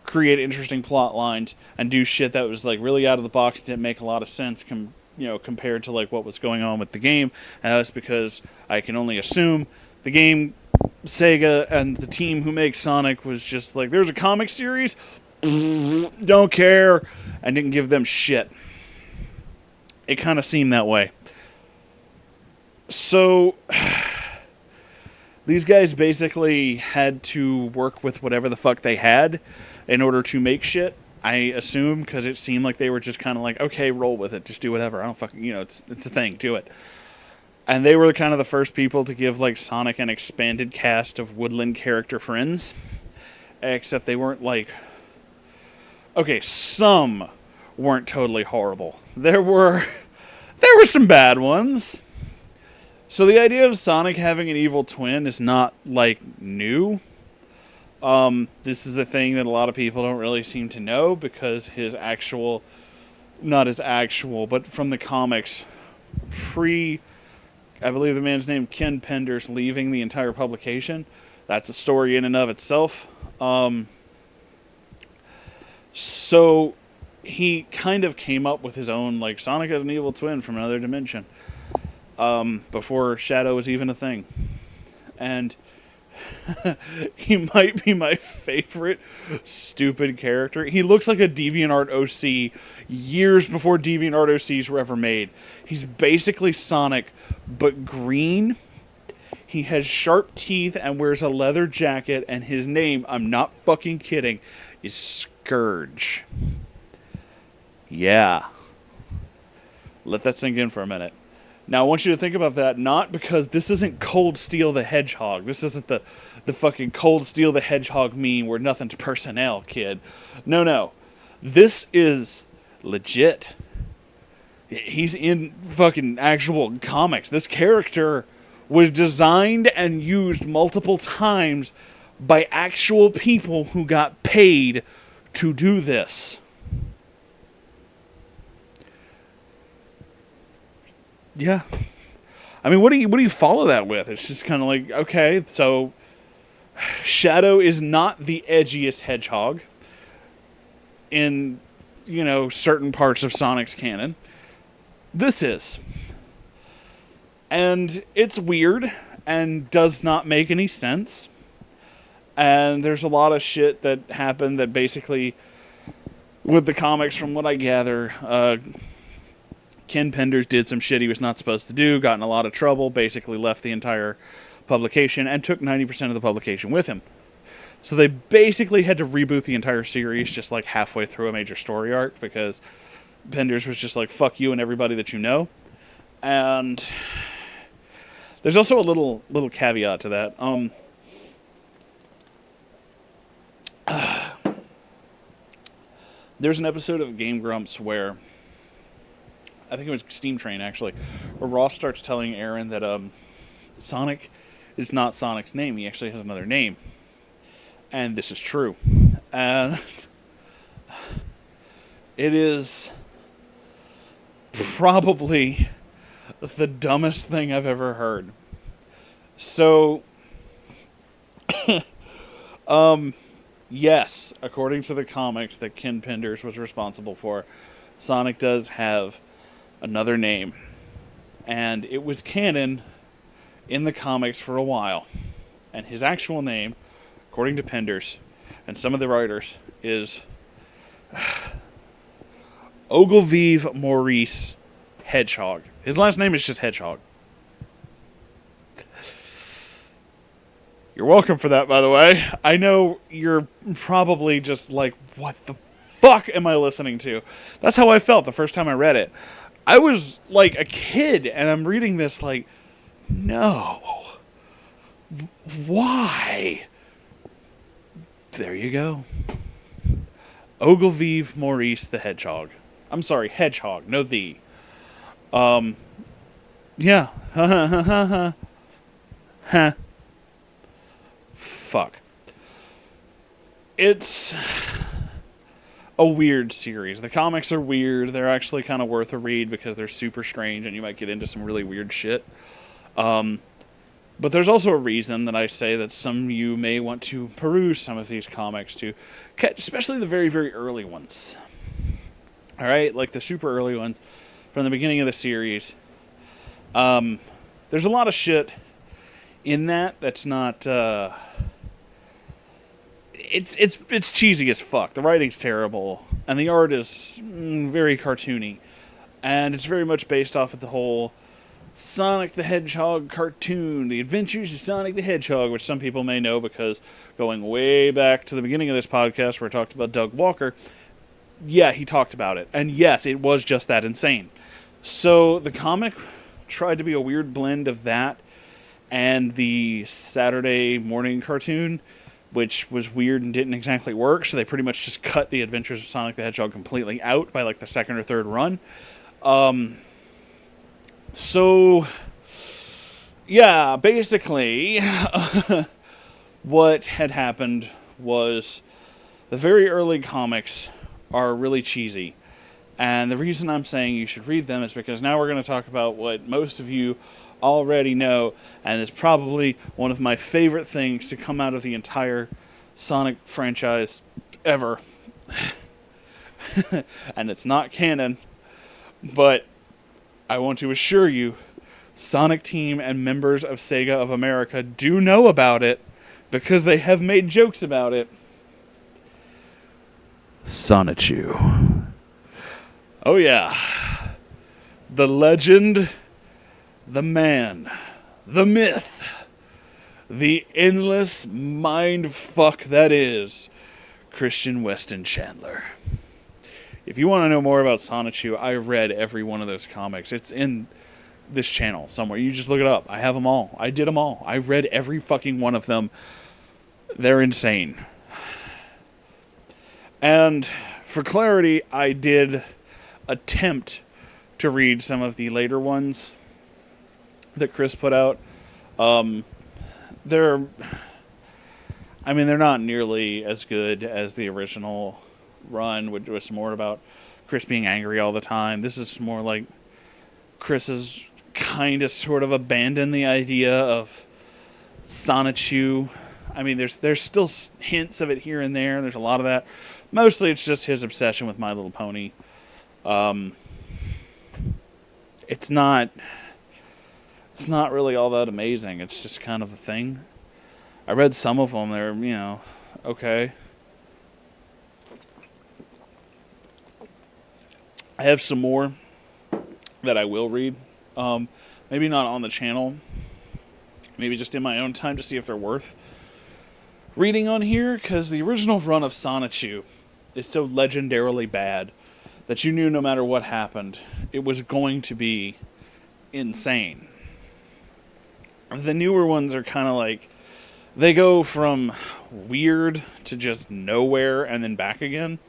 create interesting plot lines, and do shit that was like really out of the box, didn't make a lot of sense compared to like what was going on with the game. And that's because I can only assume the game, Sega, and the team who makes Sonic was just like, there's a comic series, don't care, and didn't give them shit. It kind of seemed that way. So, these guys basically had to work with whatever the fuck they had in order to make shit, I assume, because it seemed like they were just kind of like, okay, roll with it, just do whatever, I don't fucking, it's a thing, do it. And they were kind of the first people to give like Sonic an expanded cast of woodland character friends, except they weren't like, okay, some weren't totally horrible. There were some bad ones. So the idea of Sonic having an evil twin is not, like, new. This is a thing that a lot of people don't really seem to know because not his actual, but from the comics, I believe the man's name, Ken Penders, leaving the entire publication. That's a story in and of itself. So he kind of came up with his own, like, Sonic has an evil twin from another dimension. Before Shadow was even a thing. And he might be my favorite stupid character. He looks like a DeviantArt OC years before DeviantArt OCs were ever made. He's basically Sonic, but green. He has sharp teeth and wears a leather jacket, and his name, I'm not fucking kidding, is Scourge. Yeah. Let that sink in for a minute. Now, I want you to think about that, not because this isn't Cold Steel the Hedgehog. This isn't the fucking Cold Steel the Hedgehog meme where nothing's personnel, kid. No. This is legit. He's in fucking actual comics. This character was designed and used multiple times by actual people who got paid to do this. Yeah. I mean, what do you follow that with? It's just kind of like, okay, so Shadow is not the edgiest hedgehog in, certain parts of Sonic's canon. This is. And it's weird and does not make any sense. And there's a lot of shit that happened that basically, with the comics, from what I gather, Ken Penders did some shit he was not supposed to do, got in a lot of trouble, basically left the entire publication, and took 90% of the publication with him. So they basically had to reboot the entire series just like halfway through a major story arc, because Penders was just like, fuck you and everybody that you know. And there's also a little caveat to that. There's an episode of Game Grumps where, I think it was Steam Train actually, where Ross starts telling Aaron that Sonic is not Sonic's name. He actually has another name. And this is true. And it is probably the dumbest thing I've ever heard. So, yes, according to the comics that Ken Penders was responsible for, Sonic does have another name. And it was canon in the comics for a while. And his actual name, according to Penders and some of the writers, is Ogilvie Maurice Hedgehog. His last name is just Hedgehog. You're welcome for that, by the way. I know you're probably just like, what the fuck am I listening to? That's how I felt the first time I read it. I was like a kid, and I'm reading this like, no. Why? There you go. Ogilvie Maurice the Hedgehog. I'm sorry, Hedgehog, no the. Yeah. Huh. Fuck. It's a weird series. The comics are weird. They're actually kind of worth a read because they're super strange and you might get into some really weird shit. But there's also a reason that I say that some of you may want to peruse some of these comics to catch, especially the very, very early ones. Alright, like the super early ones from the beginning of the series. There's a lot of shit in that's not, it's cheesy as fuck. The writing's terrible, and the art is very cartoony. And it's very much based off of the whole Sonic the Hedgehog cartoon, The Adventures of Sonic the Hedgehog, which some people may know because going way back to the beginning of this podcast where I talked about Doug Walker, yeah, he talked about it. And yes, it was just that insane. So the comic tried to be a weird blend of that and the Saturday morning cartoon, which was weird and didn't exactly work, so they pretty much just cut The Adventures of Sonic the Hedgehog completely out by like the second or third run. So, yeah, basically, what had happened was the very early comics are really cheesy. And the reason I'm saying you should read them is because now we're going to talk about what most of you already know, and is probably one of my favorite things to come out of the entire Sonic franchise ever. And it's not canon, but I want to assure you, Sonic Team and members of Sega of America do know about it because they have made jokes about it. Sonichu. Oh yeah. The legend, the man, the myth, the endless mind fuck that is Christian Weston Chandler. If you want to know more about Sonichu, I read every one of those comics. It's in this channel somewhere. You just look it up. I have them all. I did them all. I read every fucking one of them. They're insane. And for clarity, I did attempt to read some of the later ones that Chris put out. They're not nearly as good as the original run, which was more about Chris being angry all the time. This is more like Chris has kind of sort of abandoned the idea of Sonichu. I mean, there's still hints of it here and there. There's a lot of that. Mostly it's just his obsession with My Little Pony. It's not really all that amazing. It's just kind of a thing. I read some of them. They're, okay. I have some more that I will read. Maybe not on the channel. Maybe just in my own time to see if they're worth reading on here, because the original run of Sonichu is so legendarily bad that you knew no matter what happened, it was going to be insane. The newer ones are kind of like, they go from weird to just nowhere and then back again.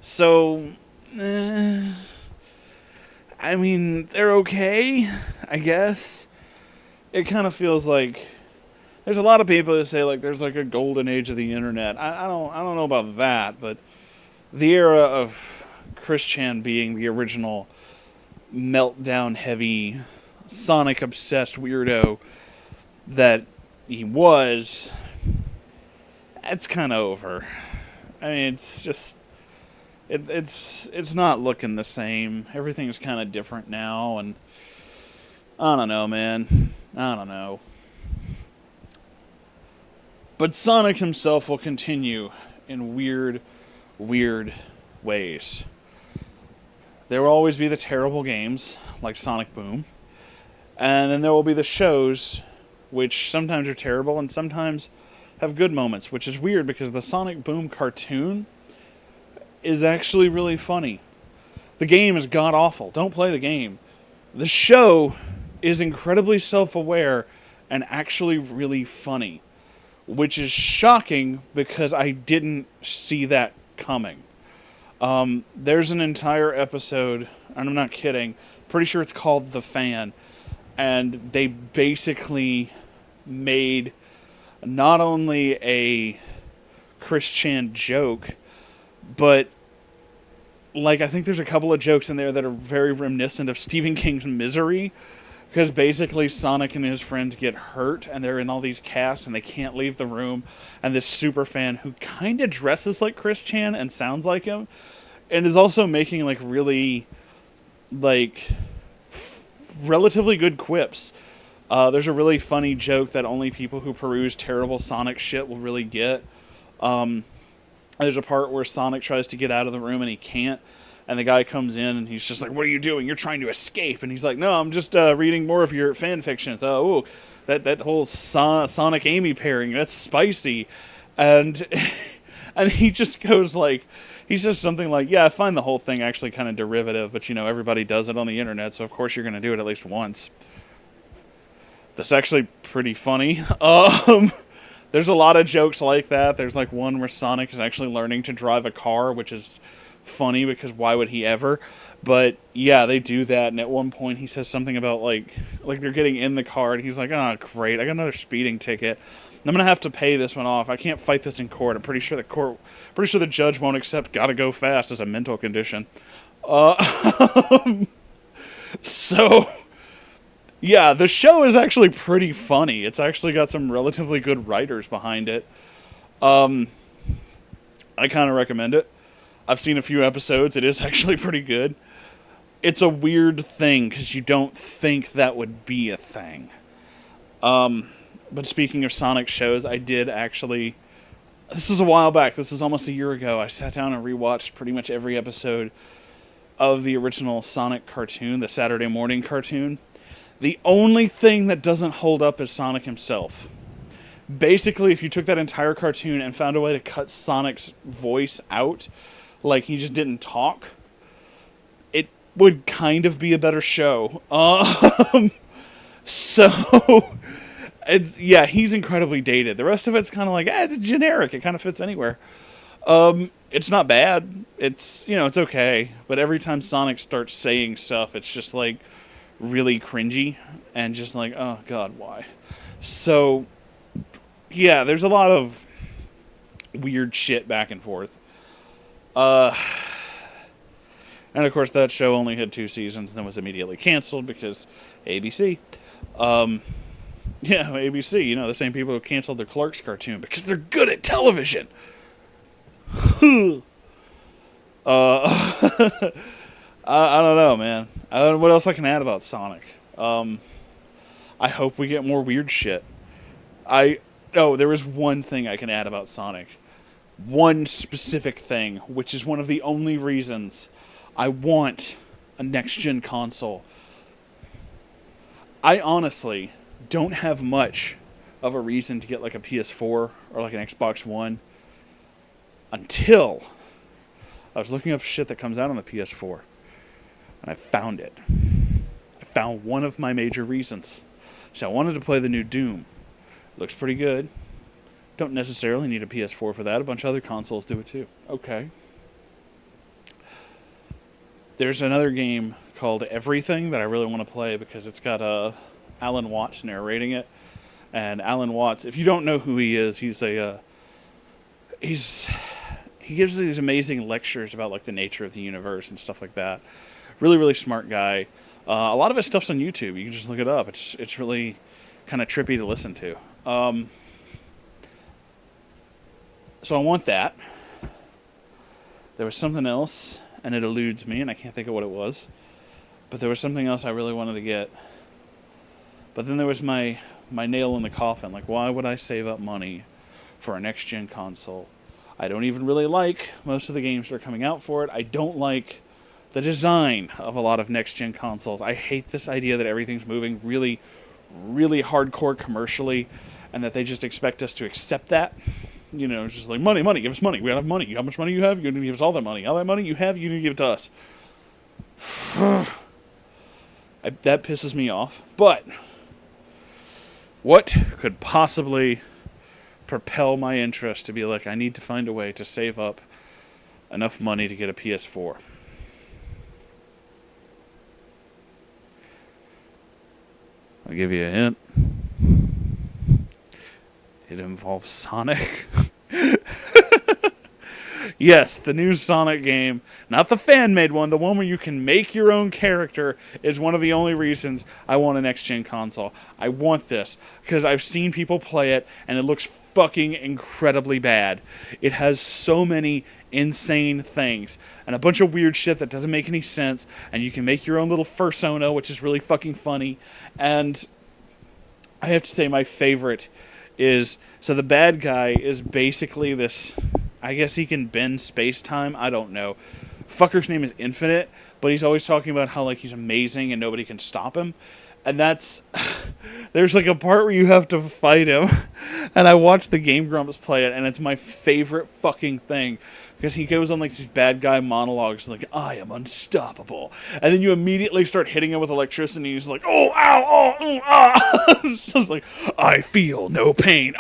So, I mean, they're okay, I guess. It kind of feels like there's a lot of people who say like there's like a golden age of the internet. I don't know about that, but the era of Chris Chan being the original meltdown heavy Sonic obsessed weirdo that he was, it's kind of over. I mean, it's just it's not looking the same. Everything's kind of different now, and I don't know, man. I don't know. But Sonic himself will continue in weird, weird ways. There will always be the terrible games, like Sonic Boom. And then there will be the shows, which sometimes are terrible and sometimes have good moments, which is weird because the Sonic Boom cartoon is actually really funny. The game is god-awful. Don't play the game. The show is incredibly self-aware and actually really funny, which is shocking because I didn't see that coming. There's an entire episode, and I'm not kidding, pretty sure it's called The Fan, and they basically made not only a Chris Chan joke, but like I think there's a couple of jokes in there that are very reminiscent of Stephen King's Misery, because basically Sonic and his friends get hurt and they're in all these casts and they can't leave the room, and this super fan who kind of dresses like Chris Chan and sounds like him and is also making like really like relatively good quips. There's a really funny joke that only people who peruse terrible Sonic shit will really get. There's a part where Sonic tries to get out of the room and he can't, and the guy comes in and he's just like, "What are you doing? You're trying to escape." And he's like, "No, I'm just reading more of your fan fictions. That whole Sonic Amy pairing, that's spicy." And and he just goes like, he says something like, "Yeah, I find the whole thing actually kind of derivative, but you know, everybody does it on the internet, so of course you're going to do it at least once." That's actually pretty funny. There's a lot of jokes like that. There's like one where Sonic is actually learning to drive a car, which is funny because why would he ever? But yeah, they do that, and at one point he says something about like they're getting in the car and he's like, "Oh great, I got another speeding ticket. I'm gonna have to pay this one off. I can't fight this in court. I'm pretty sure the judge won't accept gotta go fast as a mental condition." So yeah, the show is actually pretty funny. It's actually got some relatively good writers behind it. I kind of recommend it. I've seen a few episodes. It is actually pretty good. It's a weird thing because you don't think that would be a thing. But speaking of Sonic shows, I did actually... This was a while back. This is almost a year ago. I sat down and rewatched pretty much every episode of the original Sonic cartoon, the Saturday morning cartoon. The only thing that doesn't hold up is Sonic himself. Basically, if you took that entire cartoon and found a way to cut Sonic's voice out, like he just didn't talk, it would kind of be a better show. So, he's incredibly dated. The rest of it's kind of like, it's generic. It kind of fits anywhere. It's not bad. It's okay. But every time Sonic starts saying stuff, it's just like really cringy and just like, oh god, why? So yeah, there's a lot of weird shit back and forth. And of course that show only had 2 seasons and then was immediately canceled because ABC. ABC, the same people who canceled their Clerks cartoon because they're good at television. I don't know, man. I don't know what else I can add about Sonic. I hope we get more weird shit. There is one thing I can add about Sonic. One specific thing, which is one of the only reasons I want a next-gen console. I honestly don't have much of a reason to get like a PS4 or like an Xbox One until I was looking up shit that comes out on the PS4, and I found it. I found one of my major reasons. So I wanted to play the new Doom. Looks pretty good. Don't necessarily need a PS4 for that. A bunch of other consoles do it too. Okay. There's another game called Everything that I really want to play because it's got Alan Watts narrating it. And Alan Watts, if you don't know who he is, he gives these amazing lectures about like the nature of the universe and stuff like that. Really, really smart guy. A lot of his stuff's on YouTube. You can just look it up. It's really kind of trippy to listen to. So I want that. There was something else, and it eludes me, and I can't think of what it was. But there was something else I really wanted to get. But then there was my nail in the coffin. Like, why would I save up money for a next-gen console? I don't even really like most of the games that are coming out for it. I don't like the design of a lot of next-gen consoles. I hate this idea that everything's moving really, really hardcore commercially, and that they just expect us to accept that. You know, it's just like, money, give us money. We gotta have money. How much money you have? You're going to give us all that money. All that money you have, you're going to give it to us. That pisses me off. But what could possibly propel my interest to be like, I need to find a way to save up enough money to get a PS4? I'll give you a hint. It involves Sonic. Yes, the new Sonic game, not the fan-made one, the one where you can make your own character, is one of the only reasons I want a next-gen console. I want this, because I've seen people play it, and it looks fucking incredibly bad. It has so many insane things, and a bunch of weird shit that doesn't make any sense, and you can make your own little fursona, which is really fucking funny, and I have to say my favorite is, so the bad guy is basically this, I guess he can bend space-time, I don't know. Fucker's name is Infinite, but he's always talking about how like he's amazing and nobody can stop him. And that's, there's like a part where you have to fight him, and I watched the Game Grumps play it, and it's my favorite fucking thing. Because he goes on like these bad guy monologues like, I am unstoppable. And then you immediately start hitting him with electricity and he's like, oh, ow, oh, ah. It's just like, I feel no pain.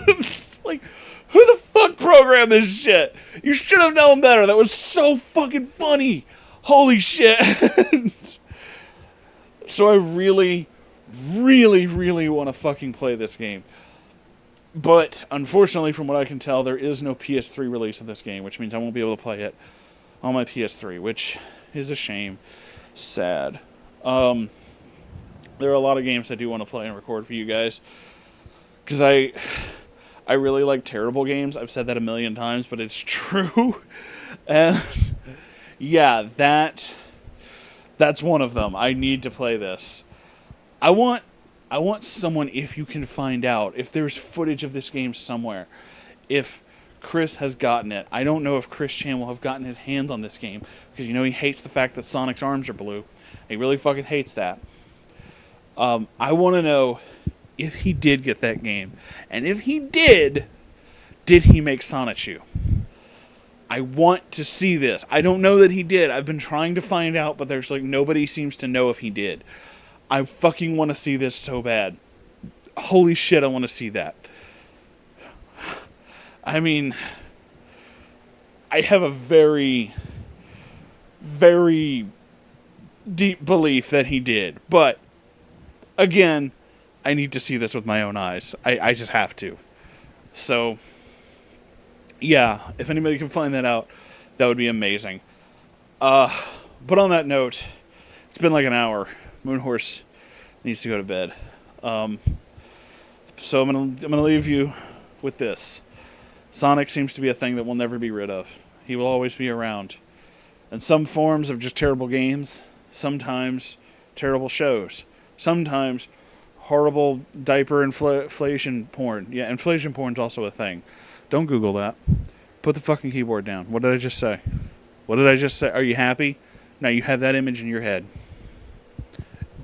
It's like, who the fuck programmed this shit? You should have known better. That was so fucking funny. Holy shit. So I really, really, really want to fucking play this game. But, unfortunately, from what I can tell, there is no PS3 release of this game, which means I won't be able to play it on my PS3, which is a shame. Sad. There are a lot of games I do want to play and record for you guys. Because I really like terrible games. I've said that a million times, but it's true. And, yeah, that's one of them. I need to play this. I want someone, if you can find out, if there's footage of this game somewhere, if Chris has gotten it. I don't know if Chris Chan will have gotten his hands on this game, because you know he hates the fact that Sonic's arms are blue. He really fucking hates that. I want to know if he did get that game. And if he did he make Sonichu? I want to see this. I don't know that he did. I've been trying to find out, but there's like nobody seems to know if he did. I fucking want to see this so bad. Holy shit, I want to see that. I mean, I have a very, very deep belief that he did. But, again, I need to see this with my own eyes. I just have to. So, yeah, if anybody can find that out, that would be amazing. But on that note, it's been like an hour. Moonhorse needs to go to bed. So I'm gonna leave you with this. Sonic seems to be a thing that we'll never be rid of. He will always be around. And some forms of just terrible games, sometimes terrible shows, sometimes horrible diaper inflation porn. Yeah, inflation porn's also a thing. Don't Google that. Put the fucking keyboard down. What did I just say? What did I just say? Are you happy? Now you have that image in your head.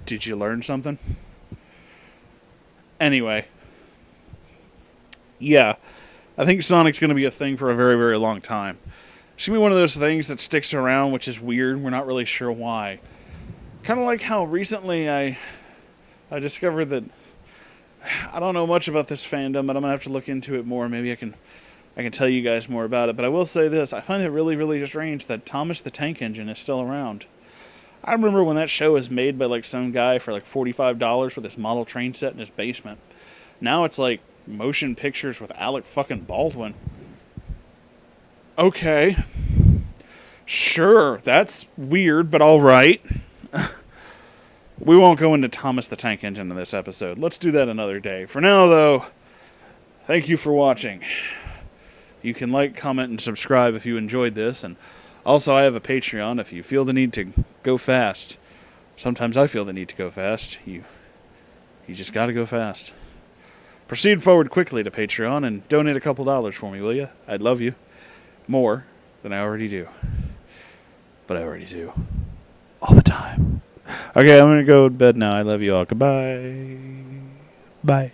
Did you learn something? Anyway. Yeah. I think Sonic's going to be a thing for a very, very long time. It's going to be one of those things that sticks around, which is weird. We're not really sure why. Kind of like how recently I discovered that I don't know much about this fandom, but I'm going to have to look into it more. Maybe I can tell you guys more about it. But I will say this. I find it really, really strange that Thomas the Tank Engine is still around. I remember when that show was made by like some guy for like $45 for this model train set in his basement. Now it's like motion pictures with Alec fucking Baldwin. Okay. Sure, that's weird, but alright. We won't go into Thomas the Tank Engine in this episode. Let's do that another day. For now, though, thank you for watching. You can like, comment, and subscribe if you enjoyed this. And also, I have a Patreon if you feel the need to go fast. Sometimes I feel the need to go fast. You just gotta go fast. Proceed forward quickly to Patreon and donate a couple dollars for me, will you? I'd love you. More than I already do. But I already do. All the time. Okay, I'm going to go to bed now. I love you all. Goodbye. Bye.